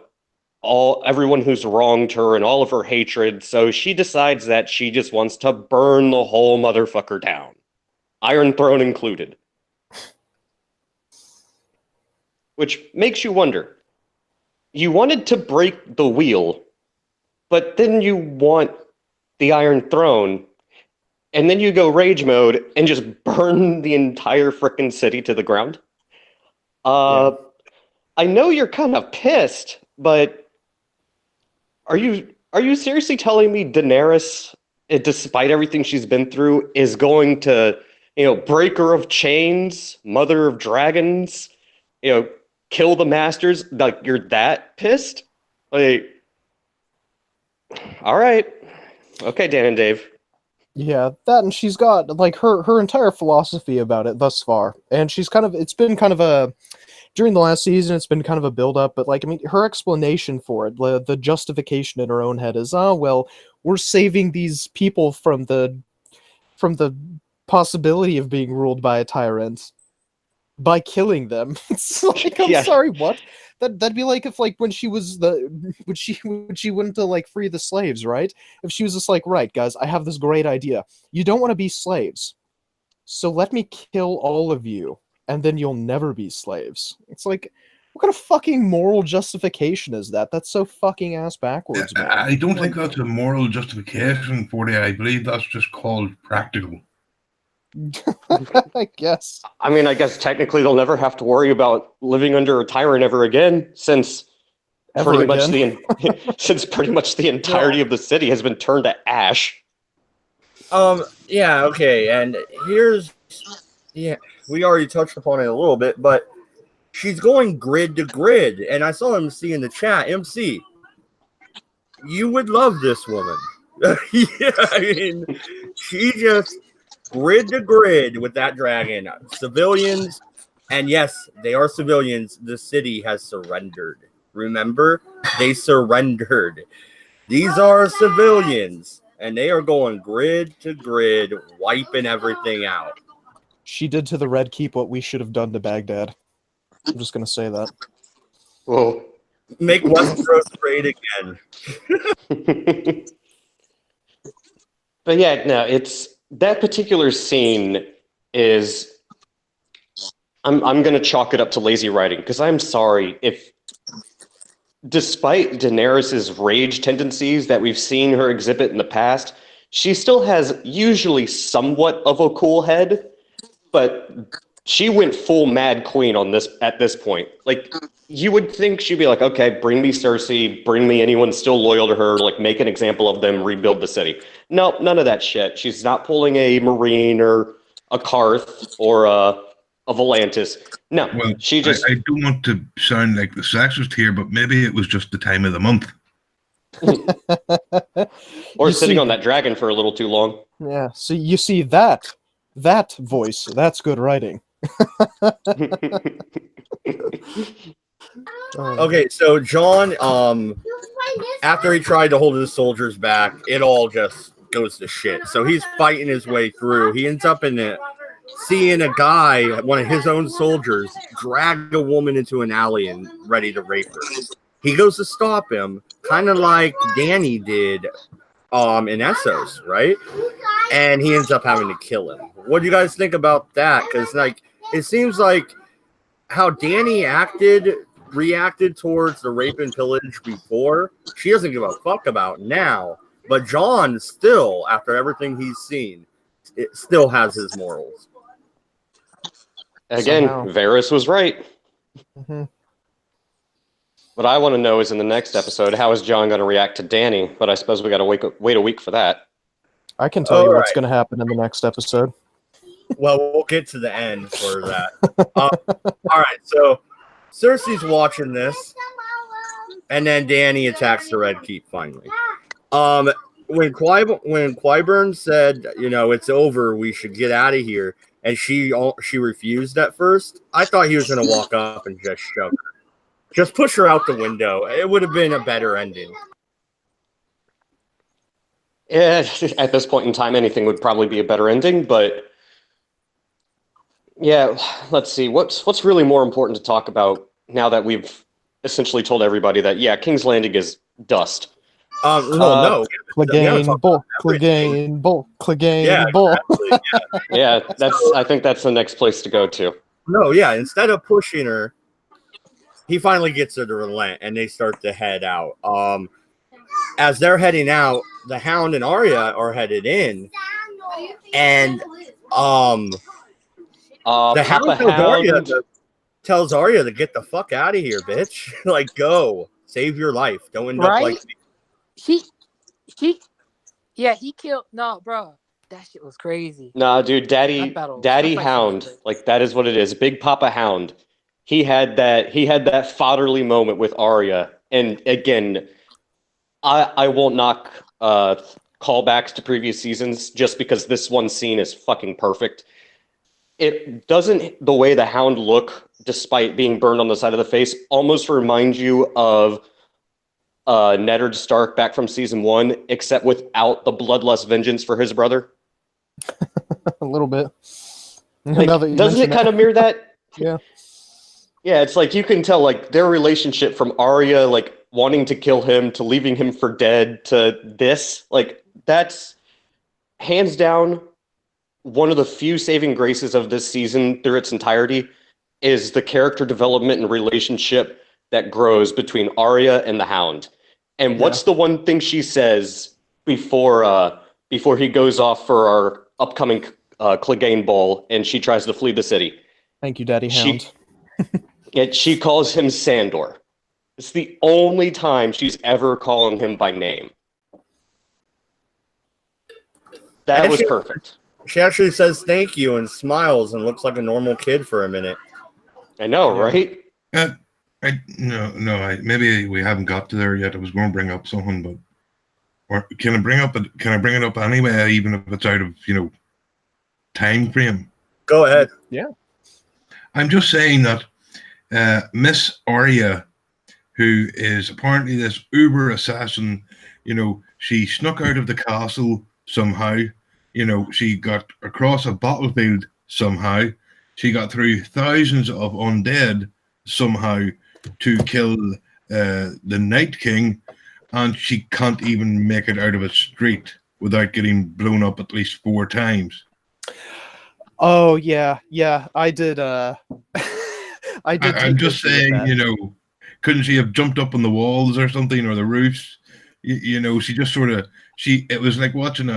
everyone who's wronged her and all of her hatred, so she decides that she just wants to burn the whole motherfucker down. Iron Throne included. Which makes you wonder. You wanted to break the wheel, but then you want the Iron Throne, and then you go rage mode and just burn the entire frickin' city to the ground? Yeah. I know you're kind of pissed, but Are you seriously telling me Daenerys, despite everything she's been through, is going to, breaker of chains, mother of dragons, kill the masters? Like, you're that pissed? Like, all right. Okay, Dan and Dave.
Yeah, that, and she's got like her entire philosophy about it thus far, and it's been kind of a during the last season, it's been kind of a build up, but like I mean, her explanation for it, the justification in her own head is, oh well, we're saving these people from the possibility of being ruled by a tyrant by killing them. It's like, I'm
Yeah.
sorry, what? That'd be like if, like, when she was when she went to like free the slaves, right? If she was just like, right, guys, I have this great idea. You don't want to be slaves, so let me kill all of you, and then you'll never be slaves. It's like, what kind of fucking moral justification is that? That's so fucking ass backwards, man.
I don't think that's a moral justification for it. I believe that's just called practical.
I guess.
I mean, I guess technically they'll never have to worry about living under a tyrant ever again, since pretty much the entirety of the city has been turned to ash.
Yeah, okay, and we already touched upon it a little bit, but she's going grid to grid, and I saw MC in the chat. MC, you would love this woman. Yeah, I mean, she just grid to grid with that dragon. Civilians, and yes, they are civilians. The city has surrendered. Remember, they surrendered. These are civilians, and they are going grid to grid, wiping everything out.
She did to the Red Keep what we should have done to Baghdad. I'm just gonna say that.
Well,
make Westeros great again.
But yeah, no, it's that particular scene is. I'm gonna chalk it up to lazy writing, because I'm sorry if, despite Daenerys's rage tendencies that we've seen her exhibit in the past, she still has usually somewhat of a cool head, but she went full Mad Queen at this point. Like, you would think she'd be like, okay, bring me Cersei, bring me anyone still loyal to her, like, make an example of them, rebuild the city. No, none of that shit. She's not pulling a Marine or a Karth or a Volantis. No,
Well,
she just...
I don't want to sound like the sexist here, but maybe it was just the time of the month.
Or sitting on that dragon for a little too long.
Yeah, so you see that voice, that's good writing.
Okay, so Jon, after he tried to hold his soldiers back, it all just goes to shit. So he's fighting his way through. He ends up seeing a guy, one of his own soldiers, drag a woman into an alley and ready to rape her. He goes to stop him, kind of like Dany did in Essos, right? And he ends up having to kill him. What do you guys think about that? Because, like, it seems like how Dany reacted towards the rape and pillage before, she doesn't give a fuck about now. But Jon still, after everything he's seen, it still has his morals.
Again, Varys was right.
Mm-hmm.
What I want to know is, in the next episode, how is Jon going to react to Dany? But I suppose we got to wait a week for that.
I can tell you what's going to happen in the next episode.
Well, we'll get to the end for that. All right, so Cersei's watching this, and then Dany attacks the Red Keep finally. When Qyburn said, it's over, we should get out of here, and she refused at first, I thought he was going to walk up and just shove her. Just push her out the window. It would have been a better ending.
Yeah, at this point in time, anything would probably be a better ending, but yeah, let's see. What's really more important to talk about now that we've essentially told everybody that, yeah, King's Landing is dust.
No.
Clegane Bull.
Yeah, exactly,
yeah, I think that's the next place to go to.
No, yeah, instead of pushing her, he finally gets her to relent, and they start to head out. As they're heading out, the Hound and Arya are headed in, and the Hound tells Arya to get the fuck out of here, bitch. Like, go save your life. Don't end up like me.
He, he killed. No, bro, that shit was crazy.
Nah, dude,
That battle,
Daddy
that fight scene was
Hound,
crazy.
like that is what it is. Big Papa Hound. He had that fatherly moment with Arya, and again, I won't knock callbacks to previous seasons just because this one scene is fucking perfect. It doesn't the way the Hound look, despite being burned on the side of the face, almost remind you of Neddard Stark back from season 1, except without the bloodlust vengeance for his brother.
A little bit.
Like,
Now that you
doesn't it
mention
kind of mirror that?
Yeah.
Yeah, it's like you can tell like their relationship from Arya like wanting to kill him to leaving him for dead to this. Like that's hands down one of the few saving graces of this season through its entirety is the character development and relationship that grows between Arya and the Hound. And what's the one thing she says before he goes off for our upcoming Clegane Bowl and she tries to flee the city?
Thank you, Daddy Hound.
She calls him Sandor. It's the only time she's ever calling him by name. That was perfect.
She actually says thank you and smiles and looks like a normal kid for a minute.
I know, right?
Maybe we haven't got to there yet. I was going to bring up something, but or can I bring it up anyway, even if it's out of time frame?
Go ahead.
Yeah.
I'm just saying that Miss Arya, who is apparently this uber assassin, she snuck out of the castle somehow. She got across a battlefield somehow. She got through thousands of undead somehow to kill the Night King, and she can't even make it out of a street without getting blown up at least 4 times.
Oh yeah, I did.
I'm just saying, couldn't she have jumped up on the walls or something, or the roofs? She just sort of it was like watching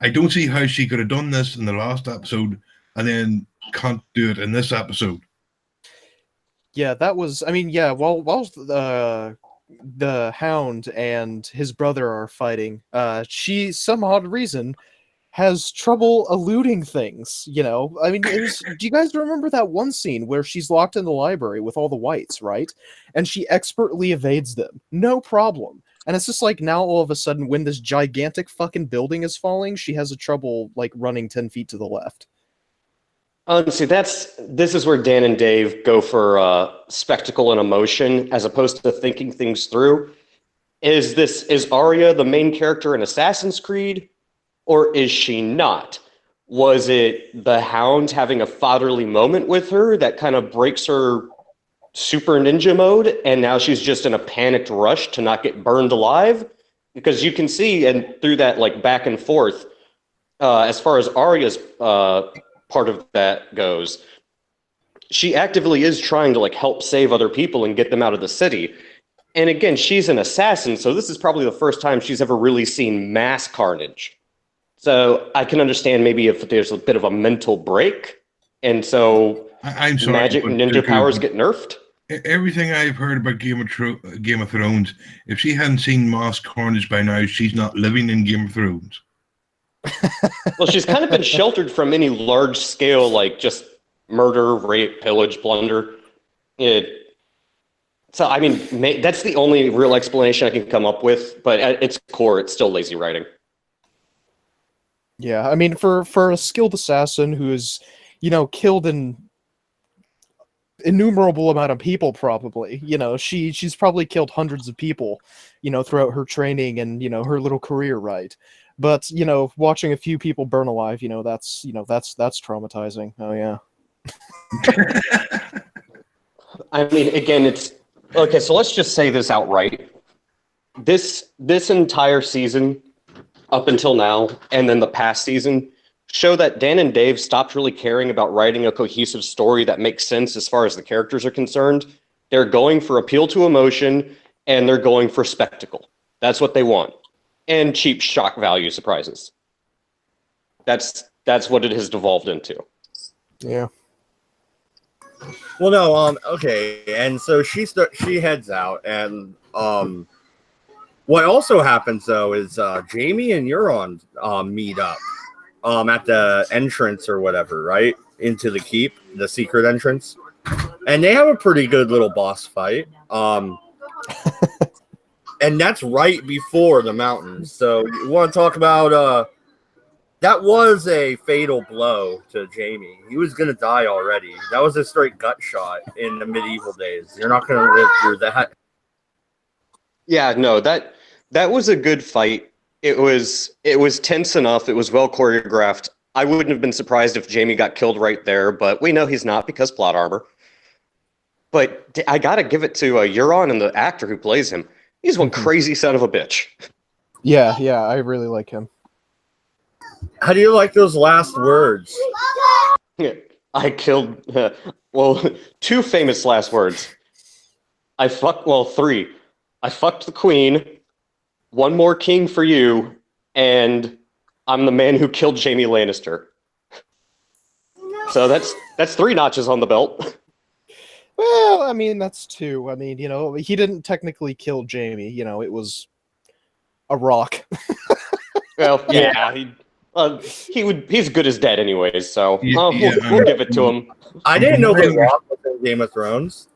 I don't see how she could have done this in the last episode and then can't do it in this episode.
Yeah, that was. I mean, yeah. While the Hound and his brother are fighting, she some odd reason has trouble eluding things. I mean, do you guys remember that one scene where she's locked in the library with all the whites, right? And she expertly evades them, no problem. And it's just like now all of a sudden when this gigantic fucking building is falling, she has a trouble like running 10 feet to the left.
See, this is where Dan and Dave go for spectacle and emotion as opposed to thinking things through. Is Arya the main character in Assassin's Creed, or is she not? Was it the Hound having a fatherly moment with her that kind of breaks her super ninja mode, and now she's just in a panicked rush to not get burned alive? Because you can see, and through that like back and forth, as far as Arya's part of that goes, she actively is trying to like help save other people and get them out of the city. And again, she's an assassin, so this is probably the first time she's ever really seen mass carnage. So I can understand maybe if there's a bit of a mental break, and so
I'm sorry,
magic and ninja powers get nerfed.
Everything I've heard about Game of Thrones, if she hadn't seen mass carnage by now, she's not living in Game of Thrones.
Well, she's kind of been sheltered from any large scale, like just murder, rape, pillage, plunder. So, I mean, that's the only real explanation I can come up with. But at its core, it's still lazy writing.
Yeah, I mean, for a skilled assassin who is, killed an innumerable amount of people, probably, she's probably killed hundreds of people, throughout her training and her little career, right? But watching a few people burn alive, that's traumatizing. Oh yeah.
I mean, again, it's okay. So let's just say this outright: this entire season, up until now, and then the past season, show that Dan and Dave stopped really caring about writing a cohesive story that makes sense as far as the characters are concerned. They're going for appeal to emotion, and they're going for spectacle. That's what they want. And cheap shock value surprises. That's what it has devolved into.
Yeah.
Well, no. Okay, and so she heads out, and what What also happens though is Jamie and Euron meet up at the entrance or whatever, right? Into the keep, the secret entrance. And they have a pretty good little boss fight. And that's right before the mountains. So you want to talk about that was a fatal blow to Jamie. He was gonna die already. That was a straight gut shot in the medieval days. You're not gonna live through that.
Yeah, no, that was a good fight. It was tense enough. It was well choreographed. I wouldn't have been surprised if Jamie got killed right there, but we know he's not because plot armor. But I gotta give it to Euron and the actor who plays him. He's one crazy son of a bitch.
Yeah, I really like him.
How do you like those last words?
I killed. Well, two famous last words. Three. I fucked the queen. One more king for you, and I'm the man who killed Jaime Lannister. So that's 3 notches on the belt.
Well, I mean, that's 2. I mean, he didn't technically kill Jamie. It was a rock.
Well, yeah, he's good as dead anyways, so we'll give it to him.
I didn't know The Rock was in Game of Thrones.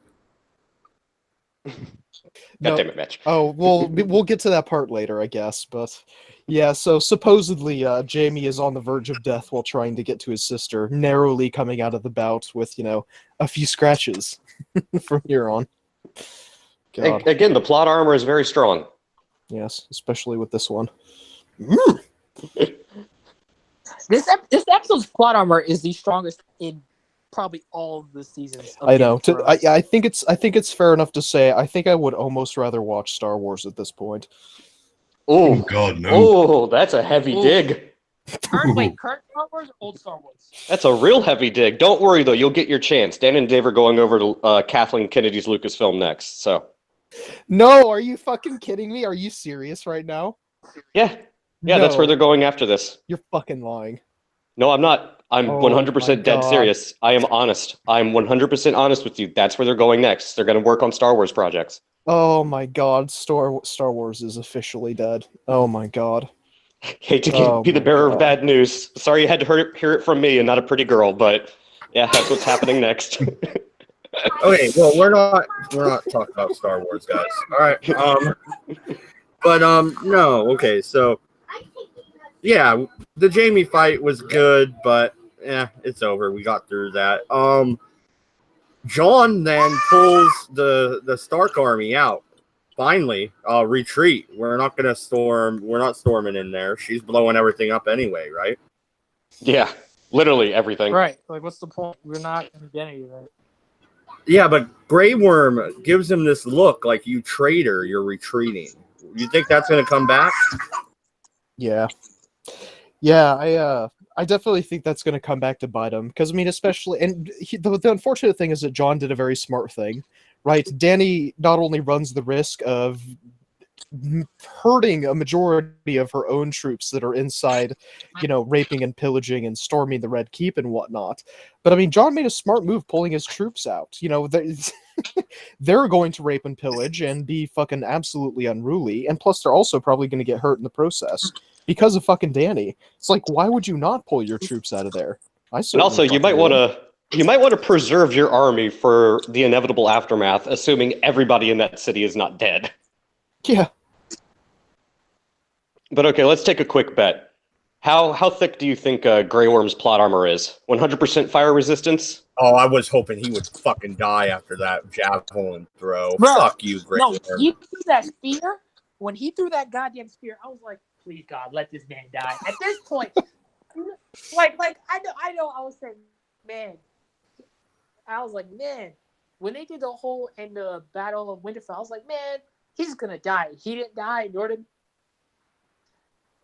God damn it, Mitch.
Oh, well, we'll get to that part later, I guess. But yeah, so supposedly Jamie is on the verge of death while trying to get to his sister, narrowly coming out of the bout with, a few scratches from here on. God.
Again, the plot armor is very strong.
Yes, especially with this one.
This episode's plot armor is the strongest in probably all of the seasons.
I know. I think it's fair enough to say I think I would almost rather watch Star Wars at this point.
Oh
God, no!
Oh, that's a heavy dig.
Current Star Wars or old Star Wars?
That's a real heavy dig. Don't worry though, you'll get your chance. Dan and Dave are going over to Kathleen Kennedy's Lucasfilm next. So.
No, are you fucking kidding me? Are you serious right now?
Yeah,
No,
that's where they're going after this.
You're fucking lying.
No, I'm not. I'm 100% dead
God.
serious. I am honest. I'm 100% honest with you. That's where they're going next. They're going to work on Star Wars projects.
Oh my God, Star Wars is officially dead. Oh my God.
Hate to be the bearer of bad news. Sorry you had to hear it from me and not a pretty girl, but yeah, that's what's happening next.
Okay, well we're not talking about Star Wars, guys. All right. But no. Okay, so yeah, the Jamie fight was good, but it's over. We got through that. Jon then pulls the Stark army out. Finally, retreat. We're not storming in there. She's blowing everything up anyway, right?
Yeah, literally everything.
Right. Like, what's the point? We're not going to get any of it.
Yeah, but Grey Worm gives him this look like, you traitor, you're retreating. You think that's going to come back?
Yeah, I definitely think that's going to come back to bite him. Because, I mean, especially... And the unfortunate thing is that Jon did a very smart thing, right? Dany not only runs the risk of hurting a majority of her own troops that are inside, raping and pillaging and storming the Red Keep and whatnot. But, I mean, Jon made a smart move pulling his troops out. They're going to rape and pillage and be fucking absolutely unruly. And plus, they're also probably going to get hurt in the process. Because of fucking Dany. It's like, why would you not pull your troops out of there?
And also, you might want to preserve your army for the inevitable aftermath, assuming everybody in that city is not dead.
Yeah.
But okay, let's take a quick bet. How thick do you think Grey Worm's plot armor is? 100% fire resistance?
Oh, I was hoping he would fucking die after that javelin throw.
Bro,
Fuck you, Grey Worm.
He threw that spear. When he threw that goddamn spear, I was like, please God, let this man die. At this point, like I know I was saying, man. I was like, man, when they did the whole in the Battle of Winterfell, I was like, man, he's gonna die. He didn't die, nor did.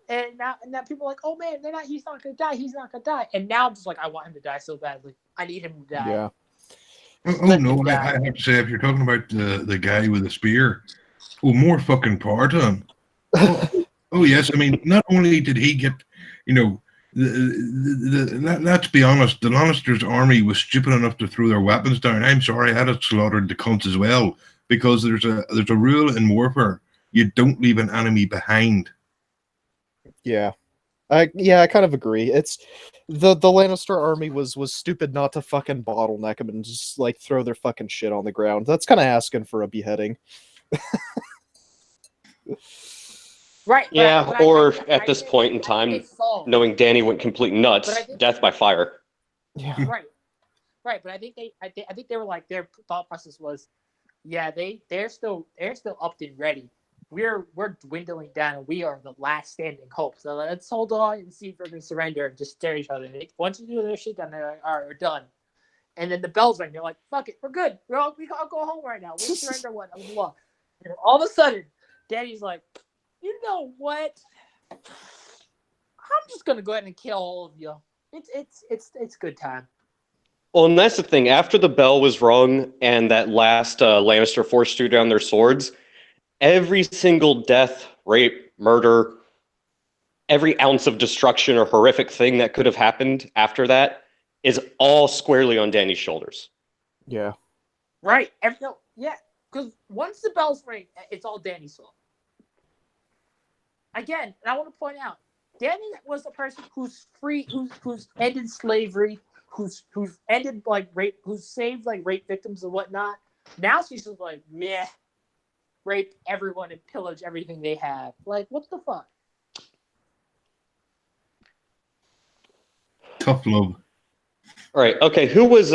And now people are like, oh man, he's not gonna die. He's not gonna die. And now I'm just like, I want him to die so badly. I need him to die.
Yeah.
Oh no, I have to say, if you're talking about the guy with the spear, more fucking power to him. Oh yes, I mean, not only did he get, let's be honest, the Lannisters' army was stupid enough to throw their weapons down. I'm sorry, I'd have slaughtered the cunts as well, because there's a rule in warfare you don't leave an enemy behind.
Yeah. I kind of agree. It's the Lannister army was stupid not to fucking bottleneck them and just like throw their fucking shit on the ground. That's kind of asking for a beheading.
Right.
Yeah,
but
or
I
at this
think-
point in
I think
time,
they solved.
knowing Danny went complete nuts,
But I think-
death by fire.
Yeah.
Right. But I think they were like, their thought process was, yeah, they're still up and ready. We're dwindling down, and we are the last standing hope. So let's hold on and see if we're gonna surrender and just stare at each other. And once you do their shit done, they're like, all right, we're done. And then the bells ring. They're like, fuck it, we're good. We all go home right now. We'll surrender one. And all of a sudden, Daddy's like, you know what? I'm just gonna go ahead and kill all of you. It's good time.
Well, and that's the thing. After the bell was rung and that last Lannister force threw down their swords, every single death, rape, murder, every ounce of destruction or horrific thing that could have happened after that is all squarely on Danny's shoulders.
Yeah.
Right. Because once the bells ring, it's all Danny's fault. Again, and I want to point out, Danny was the person who's free, who's ended slavery, who's ended like rape, who's saved like rape victims and whatnot. Now she's just like, meh, rape everyone and pillage everything they have. Like, what the fuck?
Tough love.
All right. Okay. Who was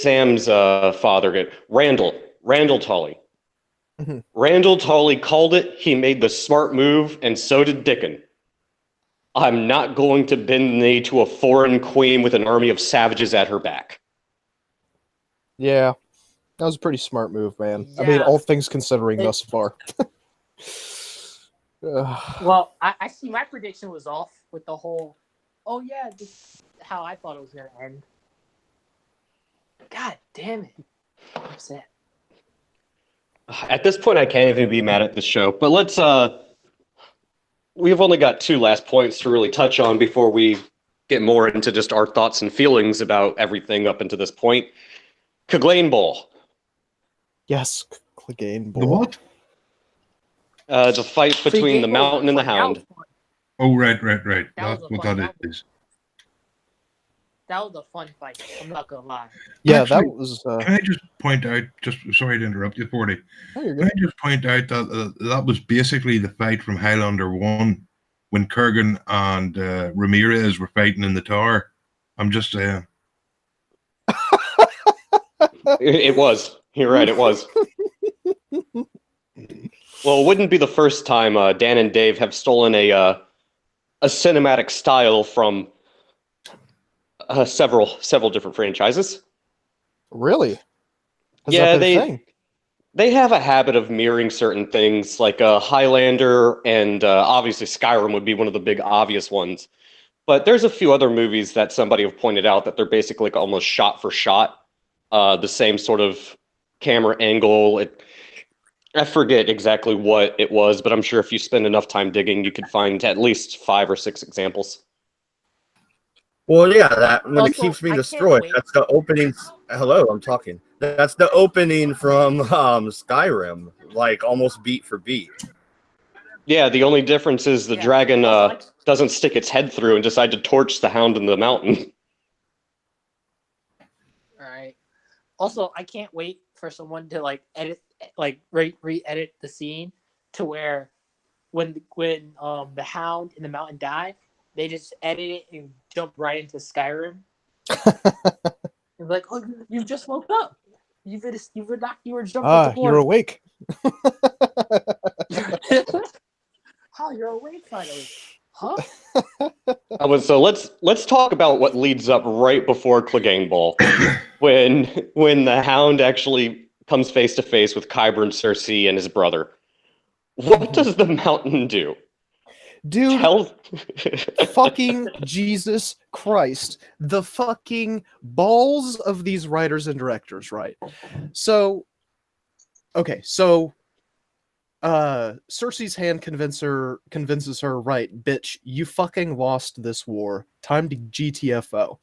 Sam's father again? Randall Tully.
Mhm.
Randall Tully called it. He made the smart move, and so did Dickon. I'm not going to bend the knee to a foreign queen with an army of savages at her back.
Yeah. That was a pretty smart move, man. I
Yeah.
mean, all things considering thus far. Ugh.
Well, I see my prediction was off with the whole, oh yeah, this is how I thought it was going to end. God damn it. I'm upset.
At this point, I can't even be mad at this show. But let's we've only got two last points to really touch on before we get more into just our thoughts and feelings about everything up until this point. Clegane Bowl.
Yes, Clegane
The
Bowl.
what?
The fight between the Mountain and the Hound.
Oh, right.
That
That's
was a
what
fun-
that is.
That was a fun fight. I'm not going to lie.
Yeah,
Actually,
that was.
Can I just point out, just sorry to interrupt you, 40.
Oh, you're
Can
good.
I just point out that that was basically the fight from Highlander 1 when Kurgan and Ramirez were fighting in the tower. I'm just saying.
It was. You're right, it was. Well, it wouldn't be the first time Dan and Dave have stolen a cinematic style from several different franchises.
Really? Has
Yeah,
that been a thing?
They have a habit of mirroring certain things, like Highlander and obviously Skyrim would be one of the big obvious ones. But there's a few other movies that somebody have pointed out that they're basically like almost shot for shot, the same sort of camera angle. I forget exactly what it was, but I'm sure if you spend enough time digging, you could find at least 5 or 6 examples.
Well, yeah, that when
Also,
it keeps being
I can't
destroyed,
wait.
that's the opening. Hello, I'm talking. That's the opening from Skyrim, like almost beat for beat.
Yeah, the only difference is the
Yeah.
dragon
Also,
doesn't stick its head through and decide to torch the Hound in the mountain.
All right. Also, I can't wait for someone to like edit, like re-edit the scene to where when the Hound and the Mountain die, they just edit it and jump right into Skyrim. You're like, oh, you just woke up. You were jumping
Ah,
the
you're
board.
awake.
Oh, you're awake finally. Huh?
So let's talk about what leads up right before Clegane Bowl, when the Hound actually comes face to face with Qyburn Cersei and his brother. What does the Mountain do?
Dude,
Tell
fucking Jesus Christ. The fucking balls of these writers and directors, right? So, okay, so Cersei's hand convinces her, right, bitch, you fucking lost this war. Time to GTFO.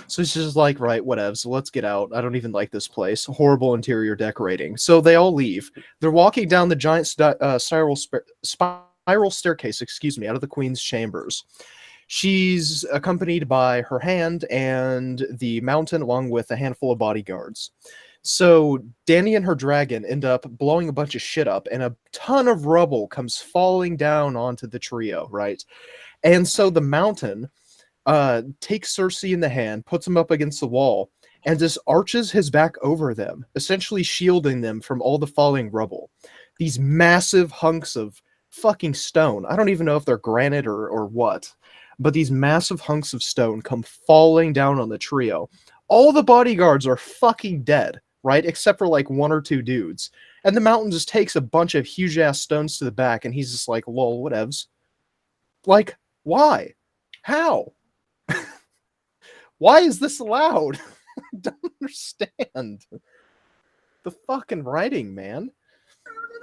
So she's just like, right, whatever. So let's get out. I don't even like this place. Horrible interior decorating. So they all leave. They're walking down the giant spiral staircase, out of the queen's chambers. She's accompanied by her hand and the mountain, along with a handful of bodyguards. So Dany and her dragon end up blowing a bunch of shit up, and a ton of rubble comes falling down onto the trio, right? And so the mountain takes Cersei in the hand, puts him up against the wall, and just arches his back over them, essentially shielding them from all the falling rubble. These massive hunks of fucking stone. I don't even know if they're granite or what, but these massive hunks of stone come falling down on the trio. All the bodyguards are fucking dead, right? Except for like one or two dudes. And the mountain just takes a bunch of huge ass stones to the back, and he's just like, lol, whatevs. Like, why? How? Why is this allowed? I don't understand. The fucking writing, man.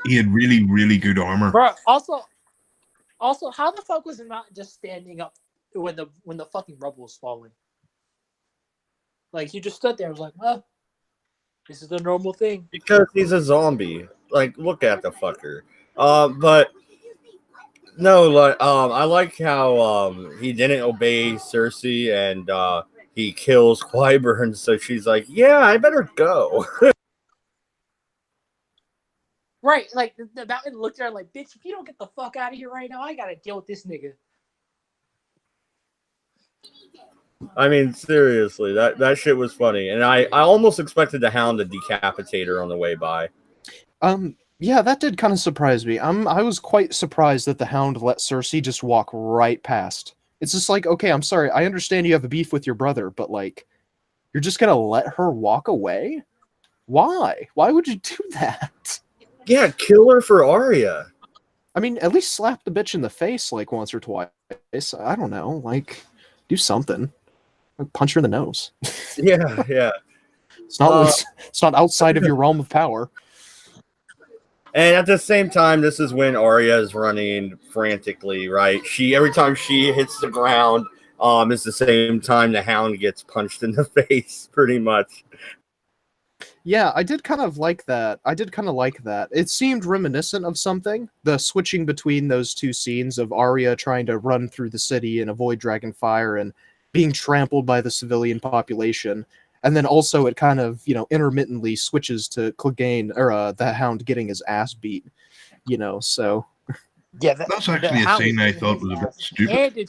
He had really, really good armor.
Bro, also, how the fuck was it not just standing up when the fucking rubble was falling? Like, he just stood there and was like, well, this is the normal thing.
Because he's a zombie. Like, look at the fucker. But no, like, I like how he didn't obey Cersei and he kills Qyburn, so she's like, yeah, I better go.
Right, like the mountain looked at her like, bitch, if you don't get the fuck out of here right now, I gotta deal with this nigga.
I mean, seriously, that shit was funny, and I almost expected the Hound to decapitate her on the way by.
Yeah, that did kind of surprise me. I was quite surprised that the Hound let Cersei just walk right past. It's just like, okay, I'm sorry, I understand you have a beef with your brother, but like, you're just gonna let her walk away? Why? Why would you do that?
Yeah, kill her for Arya.
I mean, at least slap the bitch in the face like once or twice. I don't know, like, do something. Punch her in the nose.
Yeah.
It's not outside of your realm of power.
And at the same time, this is when Arya is running frantically, right? Every time she hits the ground, it's the same time the Hound gets punched in the face, pretty much.
Yeah, I did kind of like that. It seemed reminiscent of something. The switching between those two scenes of Arya trying to run through the city and avoid Dragonfire and being trampled by the civilian population. And then also it kind of, intermittently switches to Clegane, or the Hound getting his ass beat, so.
Yeah,
that's actually a scene I thought was a bit stupid.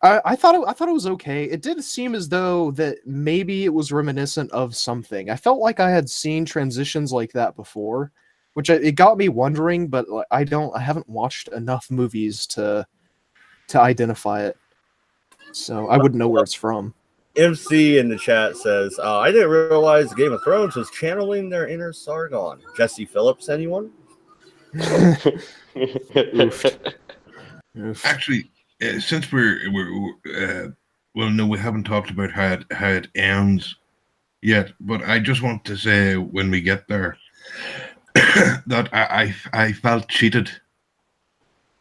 I thought it was okay. It did seem as though that maybe it was reminiscent of something. I felt like I had seen transitions like that before, which it got me wondering, but I haven't watched enough movies to identify it. So I wouldn't know where it's from.
MC in the chat says, I didn't realize Game of Thrones was channeling their inner Sargon. Jesse Phillips, anyone?
Oof.
Actually, since we haven't talked about how it ends yet, but I just want to say when we get there that I felt cheated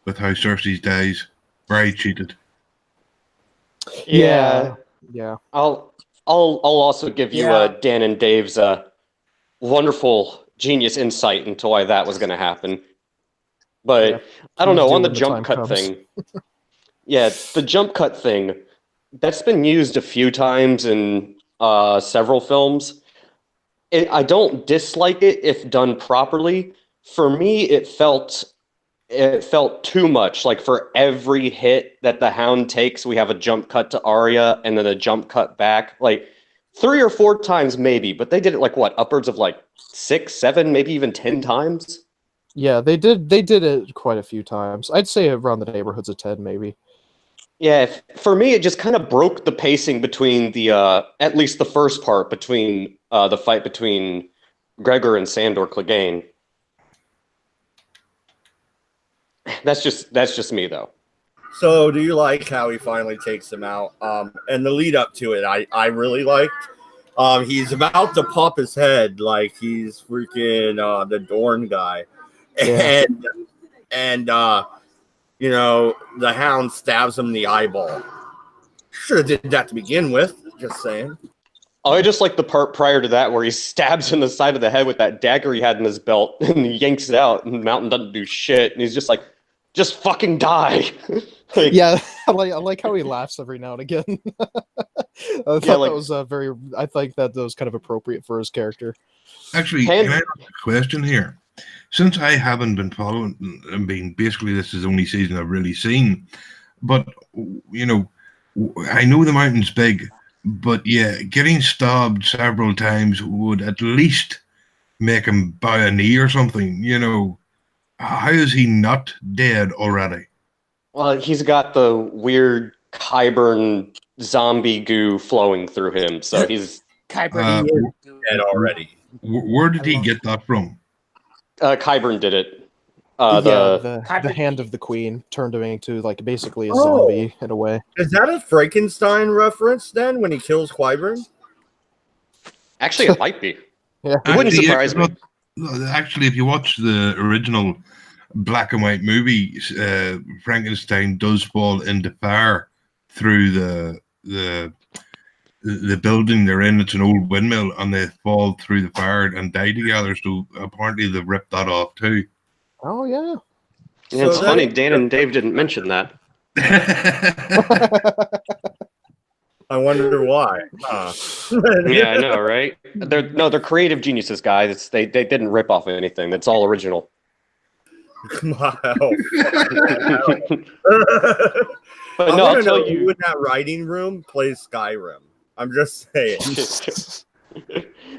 with how Cersei dies. Very cheated.
Yeah.
I'll also give you Dan and Dave's wonderful genius insight into why that was going to happen. But I don't know, on the jump cut thing. Yeah, the jump cut thing, that's been used a few times in several films. I don't dislike it if done properly. For me, it felt too much. Like, for every hit that the Hound takes, we have a jump cut to Arya and then a jump cut back. Like 3 or 4 times maybe, but they did it like what, upwards of like 6, 7, maybe even 10 times.
Yeah, they did it quite a few times. I'd say around the neighborhoods of 10 maybe.
Yeah, for me, it just kind of broke the pacing between the at least the first part, between the fight between Gregor and Sandor Clegane. That's just me, though.
So, do you like how he finally takes him out? And the lead up to it, I really liked. He's about to pop his head like he's freaking the Dorn guy,
Yeah.
and you know, the Hound stabs him in the eyeball. Should have did that to begin with. Just saying.
Oh, I just like the part prior to that where he stabs in the side of the head with that dagger he had in his belt, and he yanks it out, and Mountain doesn't do shit, and he's just like, just fucking die. Like,
Yeah, I like how he laughs every now and again. I thought
like-
that was very. I think that was kind of appropriate for his character.
Actually,
Can-
can I ask a question here? Since I haven't been following, I mean, basically this is the only season I've really seen, but, you know, I know the mountain's big, but yeah, getting stabbed several times would at least make him bow a knee or something, you know. How is he not dead already?
Well, he's got the weird Kyburn zombie goo flowing through him, so he's
Kyber
Dead already.
Where did he get that from?
Kyburn did it.
The
Hybrid-
hand of the queen turned him into like basically a
Oh.
zombie in a way.
Is that a Frankenstein reference then when he kills Qyburn?
Actually, it might be.
Yeah.
It wouldn't
Actually,
surprise me.
Actually, if you watch the original black and white movie, Frankenstein does fall into fire through the building they're in. It's an old windmill, and they fall through the fire and die together. So apparently they've ripped that off too.
Oh yeah.
Yeah, it's
So
funny,
that-
Dan and Dave didn't mention that.
I wonder why. Huh.
Yeah, I know, right? They're creative geniuses, guys. They didn't rip off anything. That's all original.
Wow.
But
I
no,
wanna
I'll tell
know who
you.
in that writing room plays Skyrim. I'm just saying.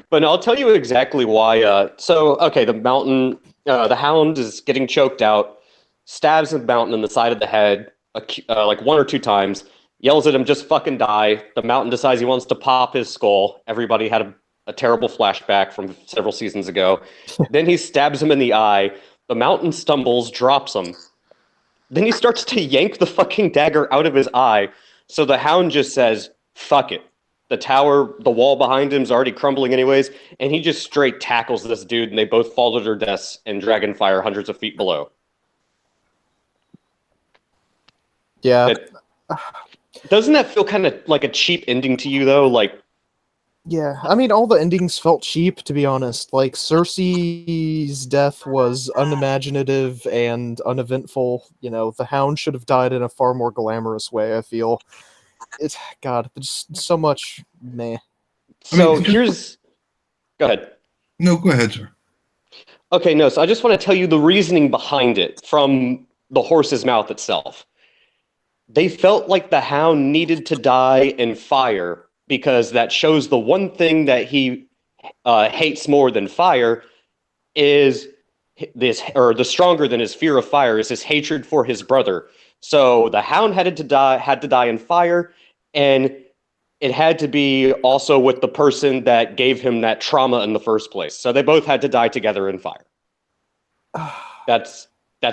But no, I'll tell you exactly why. So, okay, the Hound is getting choked out, stabs the Mountain in the side of the head, like 1 or 2 times, yells at him, just fucking die. The Mountain decides he wants to pop his skull. Everybody had a terrible flashback from several seasons ago. Then he stabs him in the eye. The Mountain stumbles, drops him. Then he starts to yank the fucking dagger out of his eye. So the Hound just says, fuck it. The wall behind him is already crumbling anyways, and he just straight tackles this dude, and they both fall to their deaths in Dragonfire hundreds of feet below.
Yeah.
Doesn't that feel kind of like a cheap ending to you, though? Like,
Yeah, I mean, all the endings felt cheap, to be honest. Like, Cersei's death was unimaginative and uneventful. You know, the Hound should have died in a far more glamorous way, I feel. God, just so much meh.
so
I mean,
here's... Go ahead.
No, go ahead, sir.
Okay, no, so I just want to tell you the reasoning behind it from the horse's mouth itself. They felt like the Hound needed to die in fire because that shows the one thing that he hates more than fire is this, or the stronger than his fear of fire is his hatred for his brother. So the Hound had to die in fire, and it had to be also with the person that gave him that trauma in the first place. So they both had to die together in fire. That's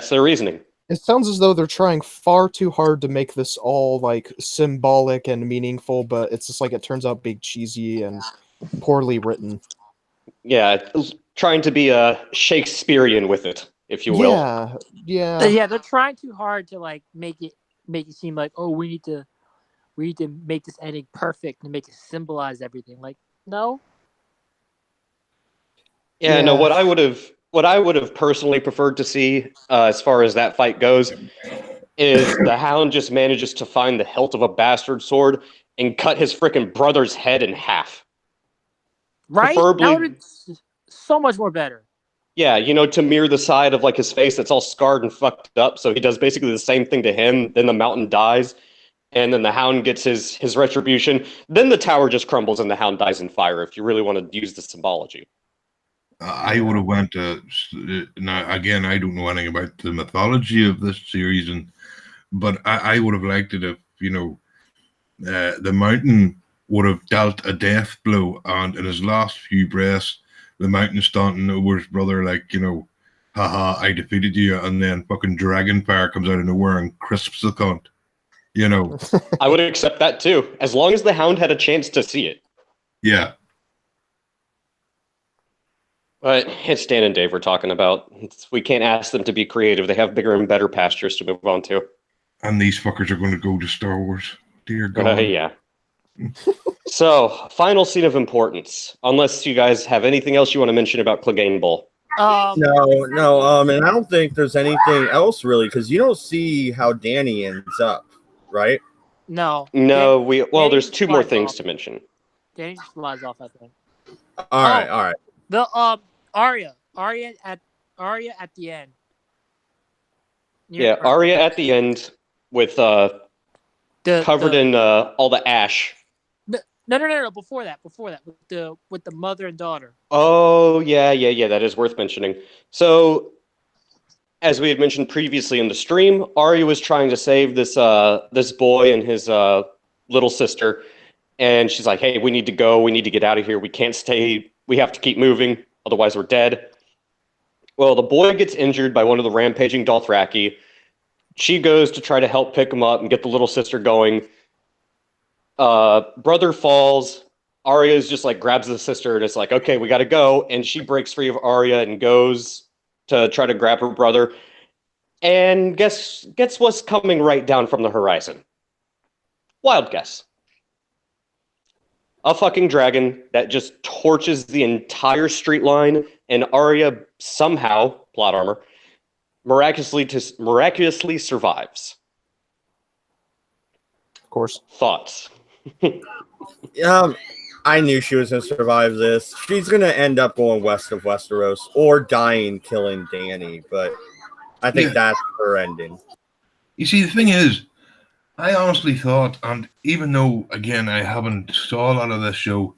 their reasoning.
It sounds as though they're trying far too hard to make this all, like, symbolic and meaningful, but it's just like it turns out being cheesy and poorly written.
Yeah, trying to be Shakespearean with it, if you will.
Yeah.
they're trying too hard to like make it seem like, oh, we need to make this ending perfect and make it symbolize everything. Like, no.
Yeah, no,
Yeah.
what I would have personally preferred to see, as far as that fight goes, is the Hound just manages to find the hilt of a bastard sword and cut his freaking brother's head in half.
Right?
Preferably-
That would be so much more better.
Yeah, to mirror the side of like his face that's all scarred and fucked up. So he does basically the same thing to him. Then the Mountain dies, and then the Hound gets his retribution. Then the tower just crumbles and the Hound dies in fire. If you really want to use the symbology.
I would have went to now again. I don't know anything about the mythology of this series, but I would have liked it if the Mountain would have dealt a death blow, and in his last few breaths, the Mountain standing over his brother like, haha, I defeated you, and then fucking dragon fire comes out of nowhere and crisps the cunt.
I would accept that too, as long as the Hound had a chance to see it.
Yeah.
But it's Dan and Dave we're talking about. We can't ask them to be creative. They have bigger and better pastures to move on to.
And these fuckers are going to go to Star Wars. Dear God.
Yeah. So, final scene of importance. Unless you guys have anything else you want to mention about Clegane Bowl.
No, and I don't think there's anything else really, because you don't see how Danny ends up, right?
No.
No,
Danny
there's
just
two more
flies
things
off.
to mention.
Danny just flies off, I think.
All right.
The Arya at the end.
Yeah, Arya at the end with covered in all the ash.
No. Before that, with the mother and daughter.
Oh yeah. That is worth mentioning. So, as we had mentioned previously in the stream, Arya was trying to save this this boy and his little sister, and she's like, "Hey, we need to go. We need to get out of here. We can't stay. We have to keep moving, otherwise we're dead." Well, the boy gets injured by one of the rampaging Dothraki. She goes to try to help pick him up and get the little sister going. Brother falls. Arya's just like grabs the sister and it's like, okay, we got to go. And she breaks free of Arya and goes to try to grab her brother. And guess what's coming right down from the horizon? Wild guess. A fucking dragon that just torches the entire street line, and Arya somehow, plot armor, miraculously survives.
Of course.
Thoughts?
I knew she was going to survive this. She's going to end up going west of Westeros or dying killing Dany, but I think that's her ending.
You see, the thing is, I honestly thought, and even though, again, I haven't saw a lot of this show,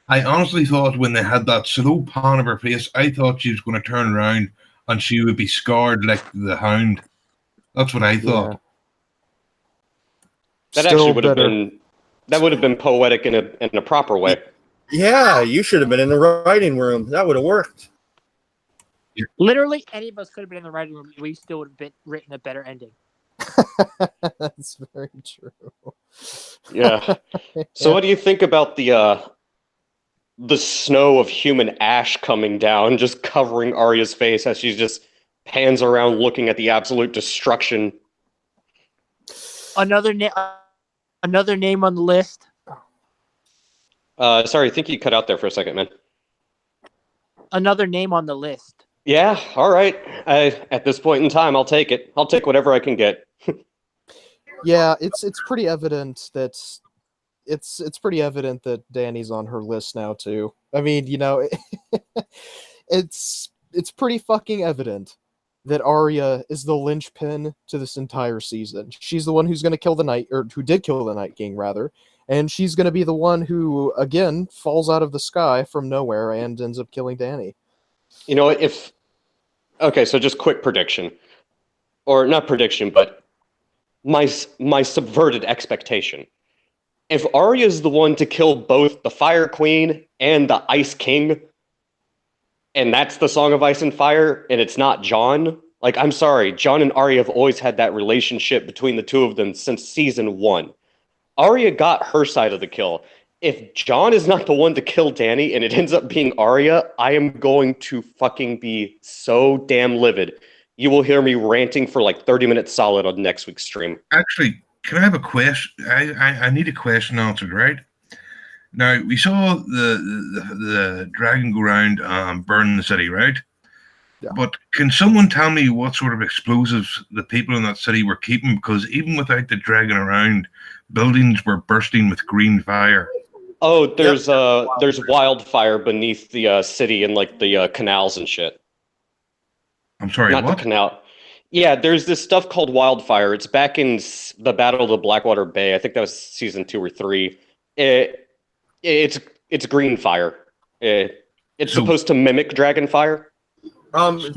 I honestly thought when they had that slow pan of her face, I thought she was going to turn around and she would be scarred like the Hound. That's what I thought.
Yeah.
That
Still
actually would have
better.
been poetic in a proper way.
Yeah, you should have been in the writing room. That would have worked.
Literally, any of us could have been in the writing room. We still would have written a better ending.
That's very true.
Yeah. So, what do you think about the snow of human ash coming down, just covering Arya's face as she just pans around, looking at the absolute destruction?
Another name on the list.
Sorry, I think you cut out there for a second, man.
Another name on the list.
Yeah, all right. At this point in time, I'll take it. I'll take whatever I can get.
Yeah, it's pretty evident that it's pretty evident that Dany's on her list now too. I mean, it's pretty fucking evident that Arya is the linchpin to this entire season. She's the one who's going to kill the Night, or who did kill the Night King rather, and she's going to be the one who again falls out of the sky from nowhere and ends up killing Dany.
You know, okay, so just quick prediction, or not prediction, but my subverted expectation. If Arya's the one to kill both the Fire Queen and the Ice King, and that's the Song of Ice and Fire, and it's not Jon, like, I'm sorry, Jon and Arya have always had that relationship between the two of them since season 1. Arya got her side of the kill. If Jon is not the one to kill Dany and it ends up being Arya, I am going to fucking be so damn livid. You will hear me ranting for like 30 minutes solid on next week's stream.
Actually, can I have a question? I need a question answered, right? Now, we saw the dragon go around and burn the city, right?
Yeah.
But can someone tell me what sort of explosives the people in that city were keeping? Because even without the dragon around, buildings were bursting with green fire.
Oh, there's wildfire beneath the city and like the canals and shit.
I'm sorry,
Not
what?
the canal. Yeah, there's this stuff called wildfire. It's back in the Battle of the Blackwater Bay. I think that was season 2 or 3. It's green fire. It's supposed to mimic dragon fire.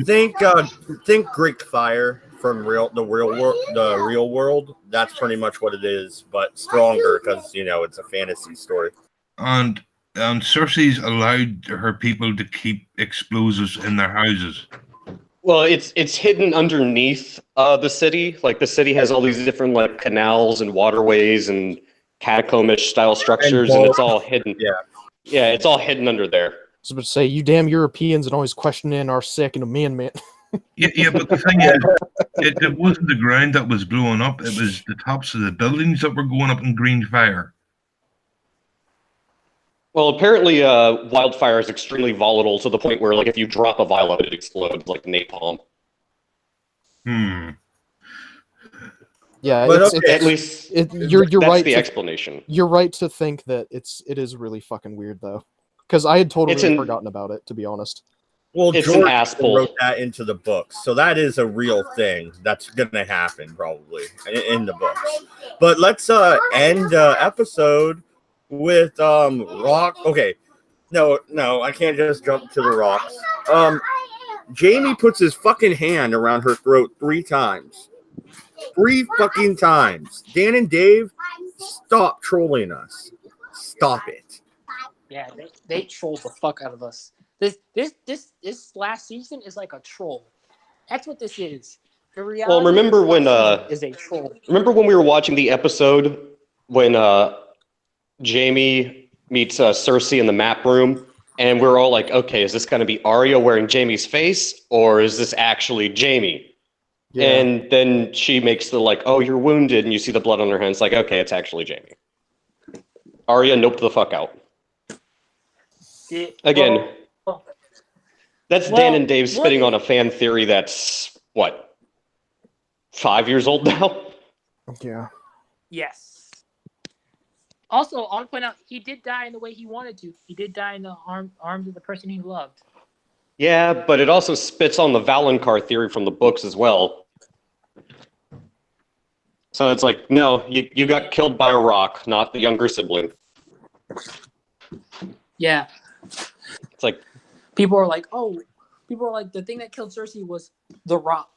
Think Greek fire from the real world. That's pretty much what it is, but stronger because it's a fantasy story.
And Cersei's allowed her people to keep explosives in their houses.
Well, it's hidden underneath the city. Like the city has all these different like canals and waterways and catacombish style structures, and it's all hidden.
Yeah,
it's all hidden under there.
So to say, you damn Europeans and always questioning our Second Amendment.
Yeah, but the thing is, it wasn't the ground that was blowing up. It was the tops of the buildings that were going up in green fire.
Well, apparently, wildfire is extremely volatile to the point where, like, if you drop a vial of it, it explodes like napalm.
Yeah,
But okay.
At least
you're
that's
right.
the explanation.
You're right to think that it is really fucking weird though, because I had totally forgotten about it, to be honest.
Well,
It's an
George
asshole.
wrote that into the books, so that is a real thing that's gonna happen probably in the books. But let's end episode with Rock. Okay, no, I can't just jump to the rocks. Jamie puts his fucking hand around her throat 3 times. 3 fucking times. Dan and Dave, stop trolling us. Stop it.
Yeah, they trolled the fuck out of us. This last season is like a troll. That's what this is. The reality.
Well, remember when
is a troll.
Remember when we were watching the episode when Jamie meets Cersei in the map room, and we're all like, okay, is this going to be Arya wearing Jamie's face, or is this actually Jamie? Yeah. And then she makes the like, oh, you're wounded, and you see the blood on her hands. Like, okay, it's actually Jamie. Arya noped the fuck out. Again, that's Dan and Dave spitting on a fan theory that's, what, 5 years old now?
Yeah.
Yes. Also, I'll point out, he did die in the way he wanted to. He did die in the arms of the person he loved.
Yeah, but it also spits on the Valonqar theory from the books as well. So it's like, no, you got killed by a rock, not the younger sibling.
Yeah.
It's like...
People are like, the thing that killed Cersei was a rock.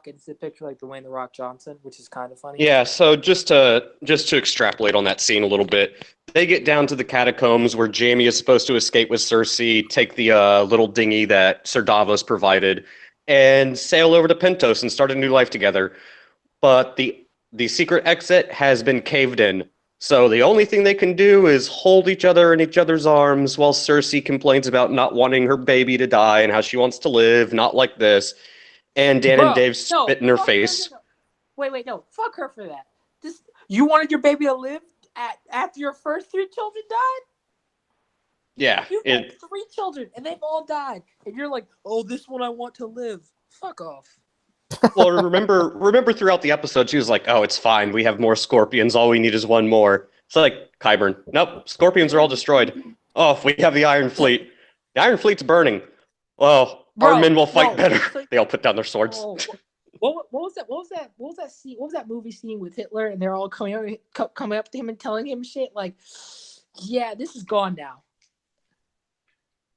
It's a picture like Dwayne "The Rock" Johnson, which is kind of funny.
Yeah, so just to extrapolate on that scene a little bit, they get down to the catacombs where Jaime is supposed to escape with Cersei, take the little dinghy that Ser Davos provided, and sail over to Pentos and start a new life together. But the secret exit has been caved in. So the only thing they can do is hold each other in each other's arms while Cersei complains about not wanting her baby to die and how she wants to live, not like this. And Dan and Dave spit in her face.
No. Wait, no. Fuck her for that. You wanted your baby to live after your first 3 children died?
Yeah.
You had 3 children, and they've all died. And you're like, oh, this one I want to live. Fuck off.
Well, remember throughout the episode, she was like, oh, it's fine. We have more scorpions. All we need is one more. It's like, Qyburn. Nope, scorpions are all destroyed. Oh, if we have the Iron Fleet. The Iron Fleet's burning. Well, our men will fight better. Like, they all put down their swords.
Oh, what was that scene? What was that movie scene with Hitler and they're all coming up to him and telling him shit like, yeah, this is gone now.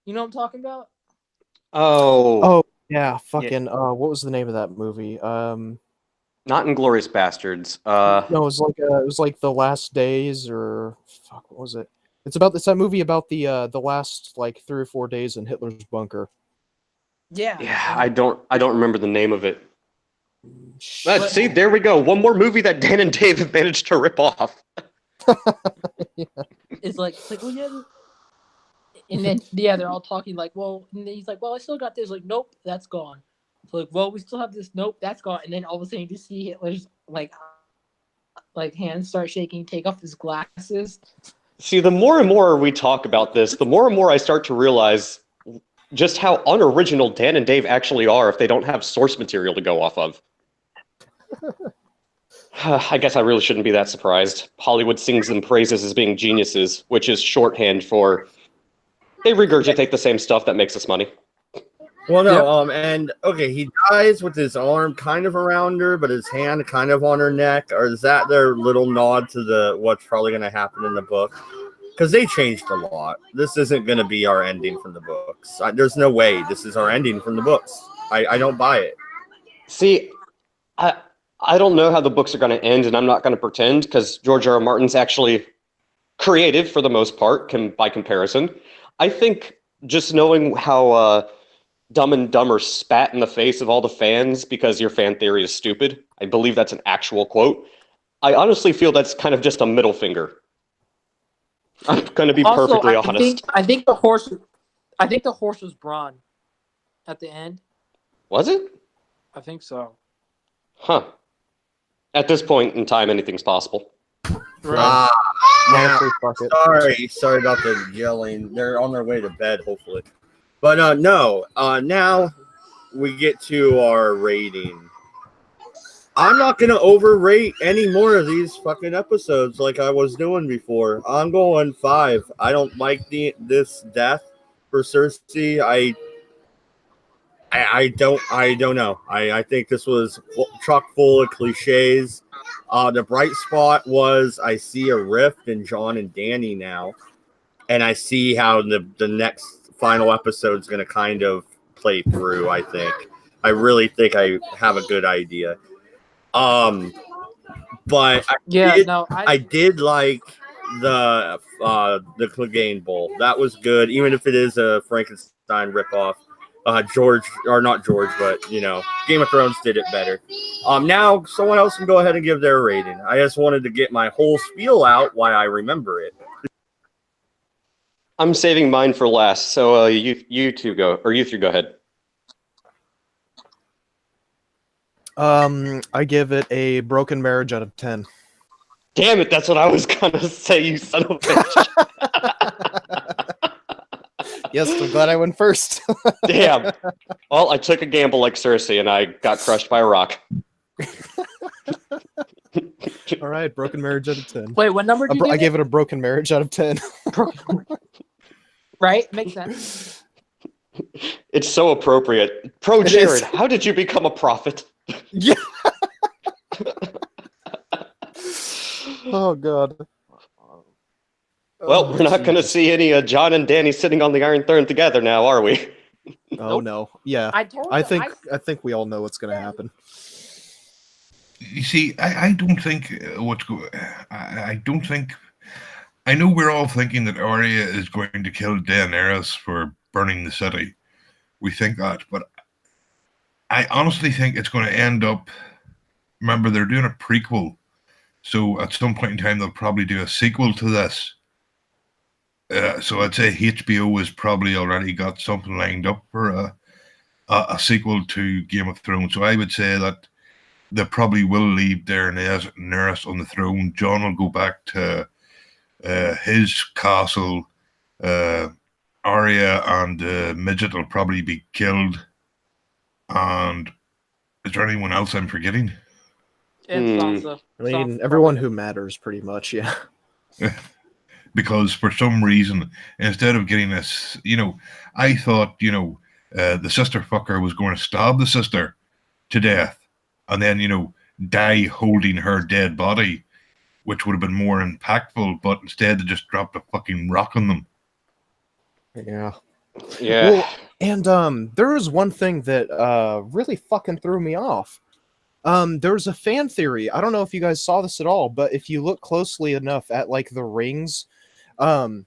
You know what I'm talking about?
Oh.
Yeah, fucking. Yeah. What was the name of that movie?
Not Inglourious Bastards.
No, it was like The Last Days, or fuck, what was it? It's that movie about the last like 3 or 4 days in Hitler's bunker.
Yeah.
Yeah, I don't remember the name of it. See, there we go. One more movie that Dan and Dave have managed to rip off.
Yeah. It's like, well, yeah. And then, yeah, they're all talking like, well, and he's like, well, I still got this. Like, nope, that's gone. So like, well, we still have this. Nope, that's gone. And then all of a sudden, you just see Hitler's like hands start shaking, take off his glasses.
See, the more and more we talk about this, the more and more I start to realize just how unoriginal Dan and Dave actually are if they don't have source material to go off of. I guess I really shouldn't be that surprised. Hollywood sings them praises as being geniuses, which is shorthand for they regurgitate the same stuff that makes us money.
Well, no, and okay, he dies with his arm kind of around her, but his hand kind of on her neck. Or is that their little nod to what's probably going to happen in the book? Because they changed a lot. This isn't going to be our ending from the books. There's no way this is our ending from the books. I don't buy it.
See, I don't know how the books are going to end, and I'm not going to pretend, because George R.R. Martin's actually creative for the most part, by comparison. I think just knowing how Dumb and Dumber spat in the face of all the fans because your fan theory is stupid, I believe that's an actual quote, I honestly feel that's kind of just a middle finger. I'm going to be perfectly honest.
I think the horse I think the horse was Braun at the end.
Was it?
I think so.
Huh. At this point in time, anything's possible.
Now,
Honestly, fuck it.
sorry about the yelling. They're on their way to bed, hopefully. But no, now we get to our rating. I'm not gonna overrate any more of these fucking episodes like I was doing before. I'm going 5. I don't like this death for Cersei. I don't know. I think this was chock full of cliches. The bright spot was I see a rift in Jon and Dany now, and I see how the next final episode is going to kind of play through. I really think I have a good idea. But I did like the Clegane Bowl. That was good, even if it is a Frankenstein ripoff. Not George, but Game of Thrones did it better. Now someone else can go ahead and give their rating. I just wanted to get my whole spiel out why I remember it.
I'm saving mine for last, so you two go, or you three go ahead.
I give it a broken marriage out of 10.
Damn it, that's what I was gonna say, you son of a bitch.
Yes, I'm glad I went first.
Damn. Well, I took a gamble like Cersei, and I got crushed by a rock.
All right, broken marriage out of 10.
Wait, what number did you give
I gave it a broken marriage out of 10.
Right? Makes sense.
It's so appropriate. Jared, how did you become a prophet?
Yeah. Oh, God.
Well, we're not going to see any Jon and Dany sitting on the Iron Throne together now, are we?
Oh, no. Yeah. I think we all know what's going to happen.
You see, I don't think I know we're all thinking that Arya is going to kill Daenerys for burning the city. We think that, but I honestly think it's going to end up. Remember, they're doing a prequel, so at some point in time they'll probably do a sequel to this. So I'd say HBO has probably already got something lined up for a sequel to Game of Thrones. So I would say that they probably will leave Daenerys on the throne. Jon will go back to his castle. Arya and Midget will probably be killed. And is there anyone else I'm forgetting?
And Sansa.
I mean, everyone who matters, pretty much, yeah.
Because for some reason, instead of getting this, I thought, the sister fucker was going to stab the sister to death and then, die holding her dead body, which would have been more impactful, but instead they just dropped a fucking rock on them.
Yeah.
Yeah.
Well, and there was one thing that really fucking threw me off. There was a fan theory. I don't know if you guys saw this at all, but if you look closely enough at like the rings, in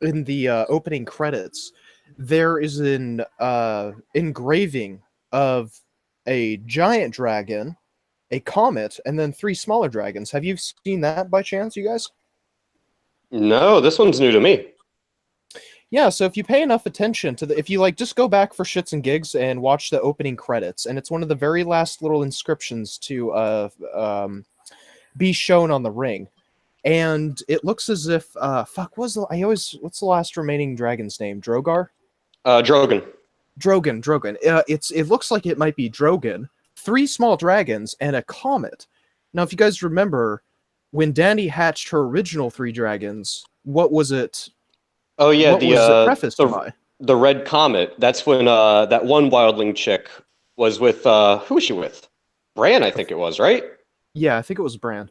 the opening credits, there is an engraving of a giant dragon, a comet, and then 3 smaller dragons. Have you seen that by chance, you guys?
No, this one's new to me.
Yeah, so if you pay enough attention to if you just go back for shits and gigs and watch the opening credits, and it's one of the very last little inscriptions to be shown on the ring. And it looks as if what's the last remaining dragon's name? Drogon. Drogon. It looks like it might be Drogon, 3 small dragons, and a comet. Now, if you guys remember, when Dany hatched her original 3 dragons, what was it?
Oh yeah,
what was it prefaced by?
The Red Comet. That's when that one wildling chick was with who was she with? Bran, I think it was, right?
Yeah, I think it was Bran.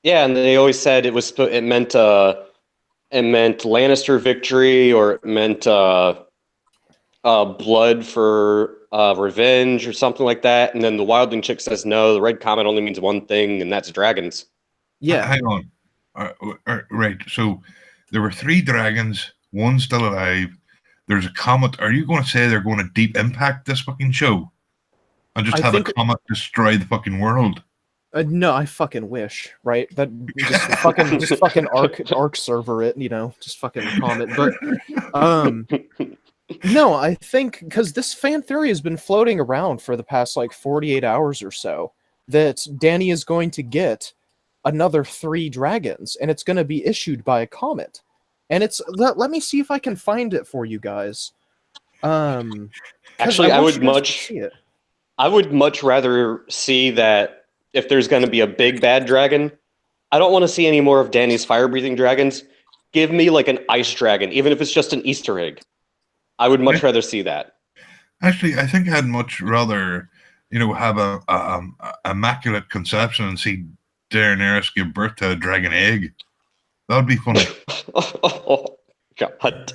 Yeah, and they always said it meant Lannister victory, or it meant blood for revenge or something like that. And then the wildling chick says no, the Red Comet only means one thing, and that's dragons.
Yeah.
Hang on. Right. So there were 3 dragons, 1 still alive. There's a comet. Are you going to say they're going to deep impact this fucking show and just have a comet destroy the fucking world?
No, I fucking wish, right? That just fucking arc server it, just fucking comment. But No, I think because this fan theory has been floating around for the past like 48 hours or so that Dany is going to get another 3 dragons and it's going to be issued by a comet. And it's let me see if I can find it for you guys. 'Cause
Actually,
want you guys to see it.
I would much rather see that if there's going to be a big bad dragon, I don't want to see any more of Dany's fire-breathing dragons. Give me like an ice dragon, even if it's just an Easter egg. I would much rather see that.
Actually, I think I'd much rather, have a immaculate conception and see Daenerys give birth to a dragon egg. That would be funny.
Oh, God.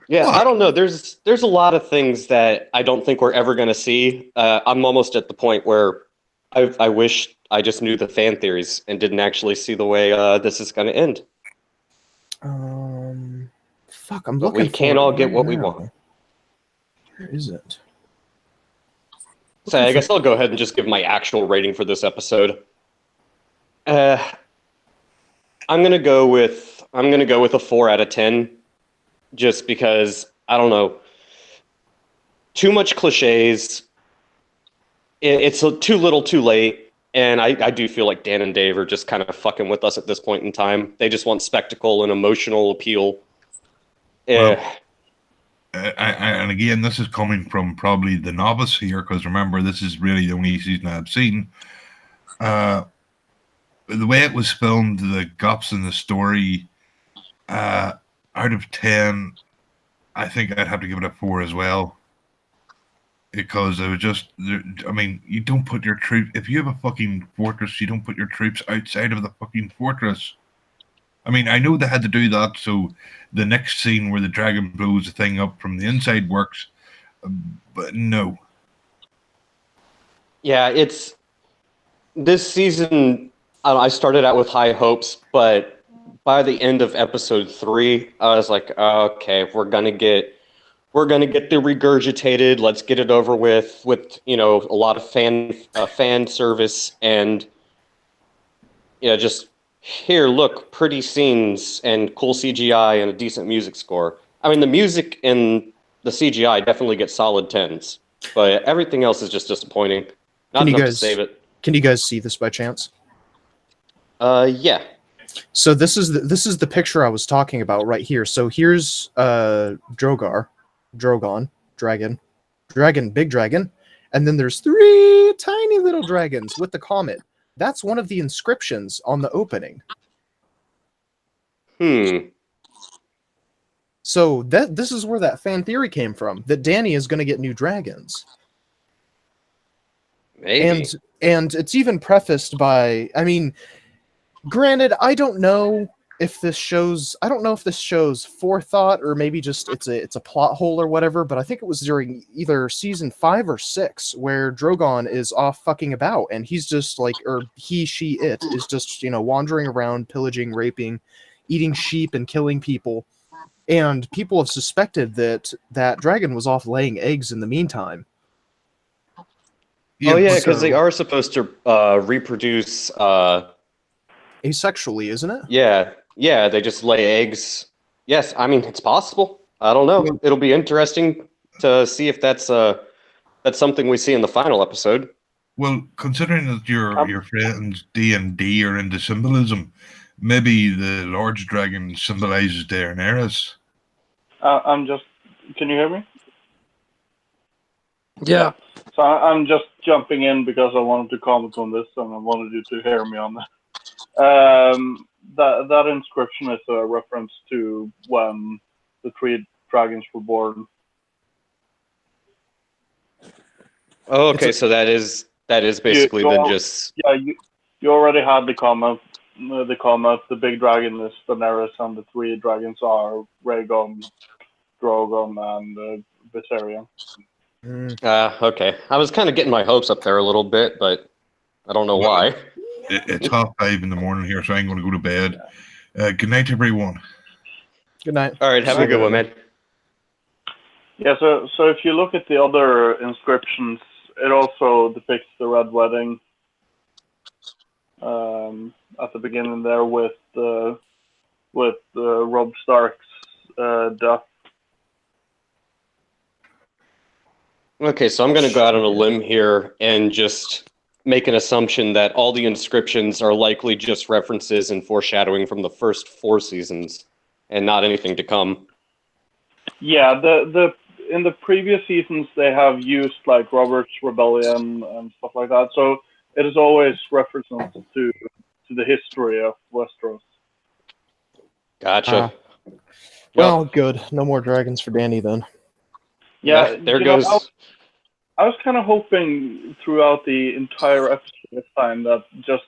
Yeah,
What?
I don't know. There's a lot of things that I don't think we're ever going to see. I'm almost at the point where I wish I just knew the fan theories and didn't actually see the way this is going to end.
Fuck, I'm
But
looking.
we can't all get what we want.
Where is it?
So I guess I'll go ahead and just give my actual rating for this episode. I'm gonna go with a 4 out of 10, just because I don't know. Too much cliches. It's too little, too late, and I do feel like Dan and Dave are just kind of fucking with us at this point in time. They just want spectacle and emotional appeal.
Well, and again, this is coming from probably the novice here, because remember, this is really the only season I've seen. The way it was filmed, the gaps in the story, out of 10, I think I'd have to give it a 4 as well. Because it was just, I mean, you don't put your troops, if you have a fucking fortress, you don't put your troops outside of the fucking fortress. I mean, I know they had to do that so the next scene where the dragon blows the thing up from the inside works, but no.
Yeah, it's this season. I started out with high hopes, but by the end of episode 3, I was like, okay, we're gonna get the regurgitated. Let's get it over with a lot of fan service and just. Here, look, pretty scenes and cool CGI and a decent music score. I mean, the music and the CGI definitely get solid 10s, but everything else is just disappointing. Not enough to save it. Can
you guys see this by chance?
Yeah.
So this is the picture I was talking about right here. So here's Drogon, big dragon, and then there's 3 tiny little dragons with the comet. That's one of the inscriptions on the opening. So this is where that fan theory came from, that Dany is going to get new dragons.
Maybe.
And it's even prefaced by, I mean, granted, I don't know if this shows forethought or maybe just it's a plot hole or whatever, but I think it was during either season 5 or 6 where Drogon is off fucking about and he's just like, or it is just, wandering around, pillaging, raping, eating sheep and killing people. And people have suspected that dragon was off laying eggs in the meantime.
Yeah, because they are supposed to reproduce
asexually, isn't it?
Yeah, they just lay eggs. Yes, I mean, it's possible. I don't know. Yeah. It'll be interesting to see if that's something we see in the final episode.
Well, considering that your friends D&D are into symbolism, maybe the large dragon symbolizes Daenerys.
Can you hear me?
Yeah.
So I'm just jumping in because I wanted to comment on this and I wanted you to hear me on that. That inscription is a reference to when the 3 dragons were born.
Oh, okay. So that is basically just.
Yeah, you already had the comment. The big dragon is Daenerys, and the 3 dragons are Rhaegon, Drogon, and Viserion.
Okay. I was kind of getting my hopes up there a little bit, but I don't know why.
It's 5:30 in the morning here, so I'm going to go to bed. Good night, everyone.
Good night.
All right, have a good one, man.
Yeah, so if you look at the other inscriptions, it also depicts the Red Wedding at the beginning there with Robb Stark's death.
Okay, so I'm going to go out on a limb here and just make an assumption that all the inscriptions are likely just references and foreshadowing from the first 4 seasons and not anything to come.
Yeah, the in the previous seasons they have used like Robert's Rebellion and stuff like that, so it is always references to the history of Westeros.
Gotcha.
Well, good. No more dragons for Danny then.
Yeah,
There goes.
I was kind of hoping throughout the entire episode this time that just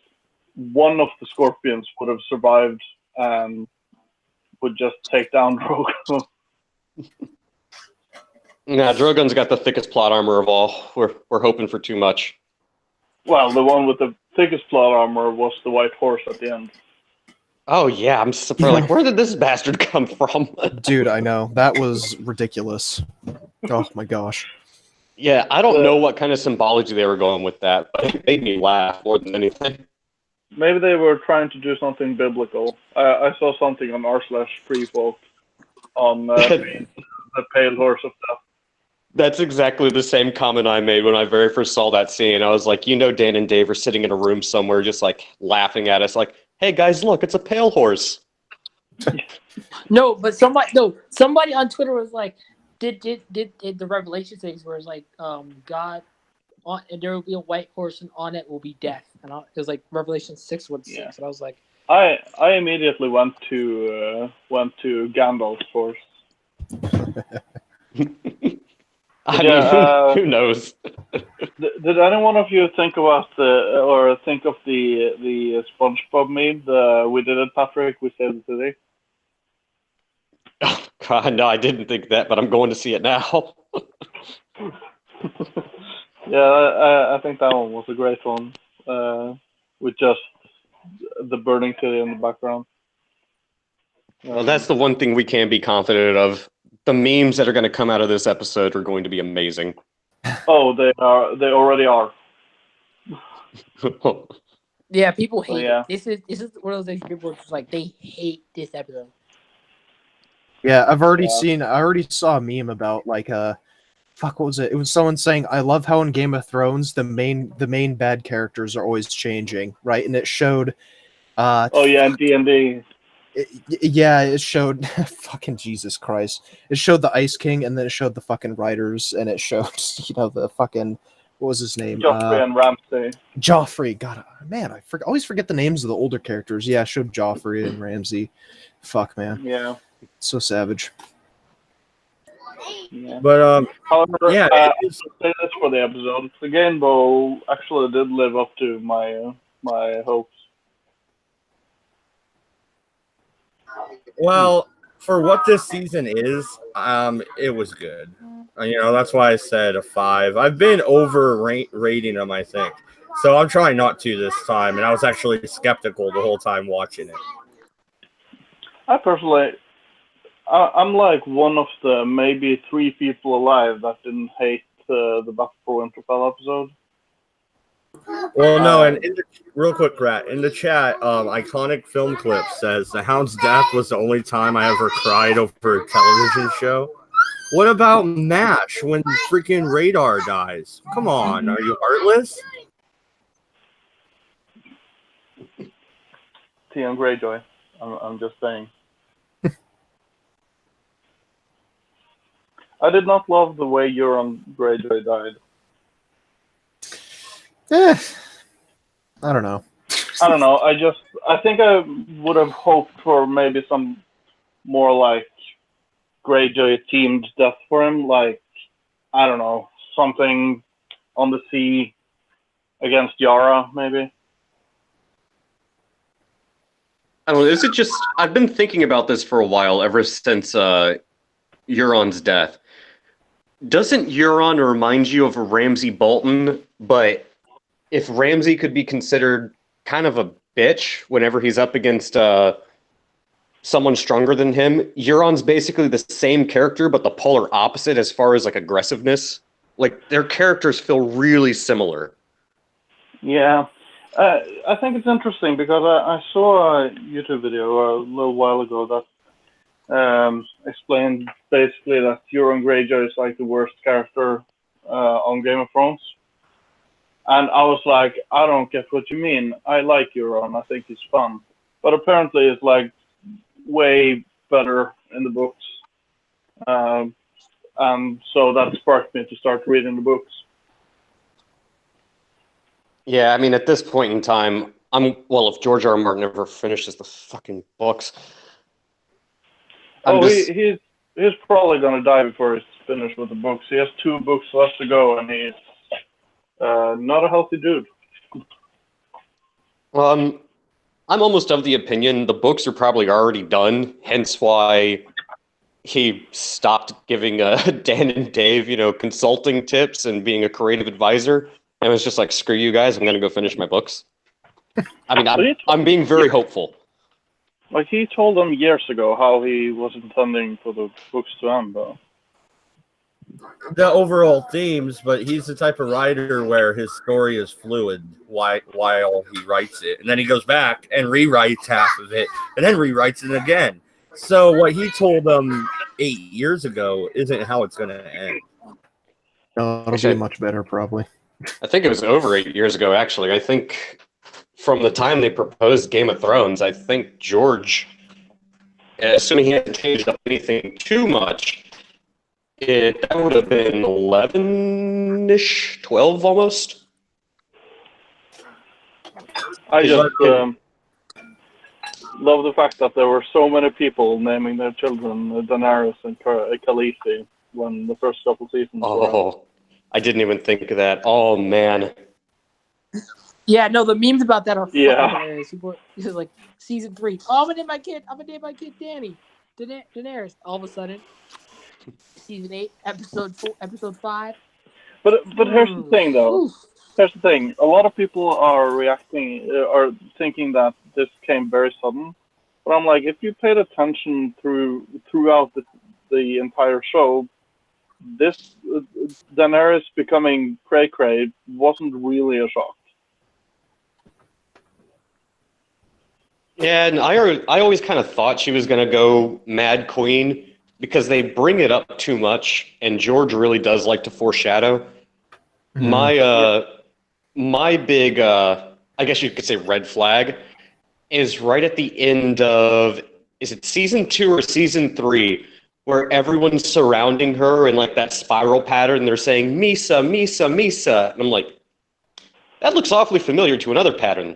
one of the Scorpions would have survived and would just take down Drogo.
Yeah, Drogon's got the thickest plot armor of all. We're hoping for too much.
Well, the one with the thickest plot armor was the White Horse at the end.
Oh yeah, I'm surprised. Like, where did this bastard come from?
Dude, I know. That was ridiculous. Oh my gosh.
Yeah, I don't know what kind of symbology they were going with that, but it made me laugh more than anything.
Maybe they were trying to do something biblical. I saw something on r/freefolk on the Pale Horse of Death.
That's exactly the same comment I made when I very first saw that scene. I was like, Dan and Dave are sitting in a room somewhere just like laughing at us like, hey guys, look, it's a pale horse.
No, but somebody on Twitter was like, did the Revelation things where it's like God on and there will be a white horse and on it will be death, and it was like Revelation 6:6,
Yeah.
and I was like,
I immediately went to Gandalf's horse.
I mean, who knows?
Did any one of you think about the SpongeBob meme? We did it, Patrick. We saved the city.
Oh, God, no, I didn't think that, but I'm going to see it now.
Yeah, I think that one was a great one. With just the burning city in the background.
Well, that's the one thing we can be confident of. The memes that are going to come out of this episode are going to be amazing.
Oh, they are. They already are.
yeah, people hate
yeah.
it. This is one of those things people are just like they hate this episode.
Yeah, I already saw a meme about like fuck, what was it? It was someone saying, "I love how in Game of Thrones the main bad characters are always changing, right?" And it showed.
Oh yeah, and D&D.
It showed fucking Jesus Christ. It showed the Ice King, and then it showed the fucking writers, and it showed the fucking what was his name?
Joffrey and Ramsay.
Joffrey. God, man, I always forget the names of the older characters. Yeah, it showed Joffrey and Ramsay. Fuck, man.
Yeah.
So savage.
Yeah.
But
however,
yeah,
I'll say this for the episode. The game though actually did live up to my hopes.
well, for what this season is, it was good. That's why I said a 5. I've been rating them, I think. So I'm trying not to this time, and I was actually skeptical the whole time watching it.
I personally, I'm like one of the maybe 3 people alive that didn't hate the Battle for Winterfell episode.
Well, no, and real quick, Rat, in the chat, Iconic Film Clip says, the Hound's death was the only time I ever cried over a television show. What about MASH when freaking Radar dies? Come on, are you heartless?
Theon Greyjoy. I'm just saying. I did not love the way Euron Greyjoy died.
I don't know.
I don't know. I think I would have hoped for maybe some more like Greyjoy themed death for him. Like, I don't know, something on the sea against Yara, maybe.
I don't know, is it just... I've been thinking about this for a while, ever since Euron's death. Doesn't Euron remind you of a Ramsay Bolton, but if Ramsay could be considered kind of a bitch whenever he's up against someone stronger than him, Euron's basically the same character, but the polar opposite as far as like aggressiveness. Like, their characters feel really similar.
Yeah. I think it's interesting because I saw a YouTube video a little while ago that explained basically that Euron Greyjoy is like the worst character on Game of Thrones. And I was like, I don't get what you mean. I like Euron. I think he's fun. But apparently it's like way better in the books. And so that sparked me to start reading the books.
Yeah, I mean, at this point in time, if George R. R. Martin ever finishes the fucking books,
he's probably gonna die before he's finished with the books. He has 2 books left to go, and he's not a healthy dude.
I'm almost of the opinion the books are probably already done, hence why he stopped giving Dan and Dave, consulting tips and being a creative advisor, and was just like, screw you guys, I'm going to go finish my books. I mean, I'm being very hopeful.
Like, he told them years ago how he was intending for the books to end, though.
The overall themes, but he's the type of writer where his story is fluid while he writes it. And then he goes back and rewrites half of it and then rewrites it again. So what he told them 8 years ago isn't how it's going to end.
No, it'll be much better, probably.
I think it was over 8 years ago, actually. I think from the time they proposed Game of Thrones, I think George, assuming he hadn't changed up anything too much, that would have been 11-ish, 12 almost.
I just love the fact that there were so many people naming their children Daenerys and Khaleesi when the first couple seasons were.
I didn't even think of that. Oh, man.
Yeah, no, the memes about that are fucking
Yeah.
hilarious. This is like season 3. Oh, I'm gonna name my kid Danny. Daenerys. All of a sudden, season 8, episode 5.
But here's the thing, though.
Oof.
Here's the thing. A lot of people are thinking that this came very sudden. But I'm like, if you paid attention throughout the entire show, this Daenerys becoming cray-cray wasn't really a shock.
Yeah, and I always kind of thought she was going to go Mad Queen because they bring it up too much, and George really does like to foreshadow. Mm-hmm. My big, I guess you could say red flag, is right at the end of, is it season 2 or season 3, where everyone's surrounding her in like that spiral pattern. They're saying, Misa, Misa, Misa. And I'm like, that looks awfully familiar to another pattern.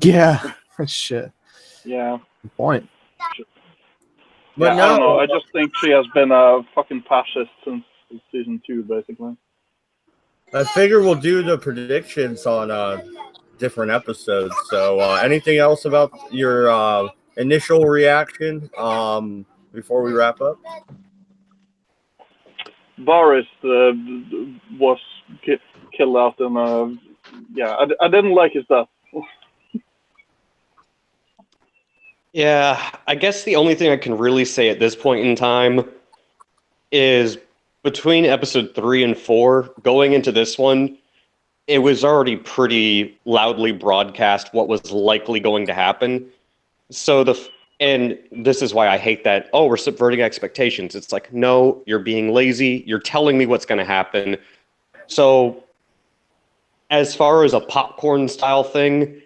Yeah. Shit.
Yeah.
Good point.
But no, I don't know. I just think she has been a fucking fascist since season 2, basically.
I figure we'll do the predictions on different episodes. So anything else about your initial reaction before we wrap up?
Boris was killed out in I didn't like his death.
Yeah, I guess the only thing I can really say at this point in time is between episode 3 and 4, going into this one, it was already pretty loudly broadcast what was likely going to happen. So and this is why I hate that, we're subverting expectations. It's like, no, you're being lazy. You're telling me what's going to happen. So as far as a popcorn style thing,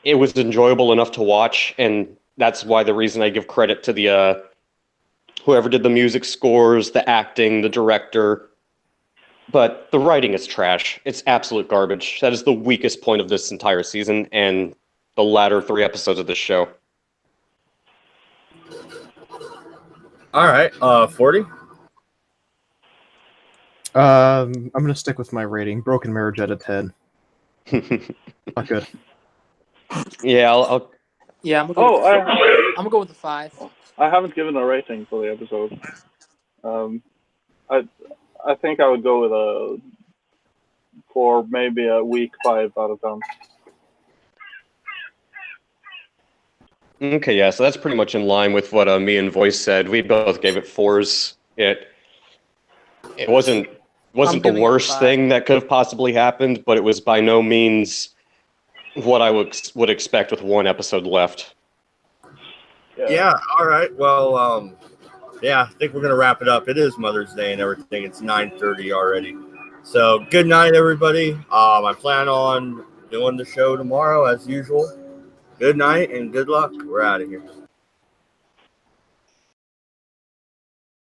it was enjoyable enough to watch, and that's why the reason I give credit to the whoever did the music scores, the acting, the director. But the writing is trash. It's absolute garbage. That is the weakest point of this entire season and the latter 3 episodes of this show.
All right, 40.
I'm gonna stick with my rating. Broken Marriage out of 10. Not good.
Yeah, I'll
Yeah, I'm gonna go with the 5.
I haven't given a rating for the episode. I think I would go with for maybe a weak 5 out of 10.
Okay, yeah, so that's pretty much in line with what me and Voice said. We both gave it 4s. It wasn't the worst thing that could have possibly happened, but it was by no means what I would expect with 1 episode left.
Yeah. All right. Well, yeah, I think we're gonna wrap it up. It is Mother's Day and everything. It's 9:30 already. So good night, everybody. I plan on doing the show tomorrow as usual. Good night and good luck. We're out of here.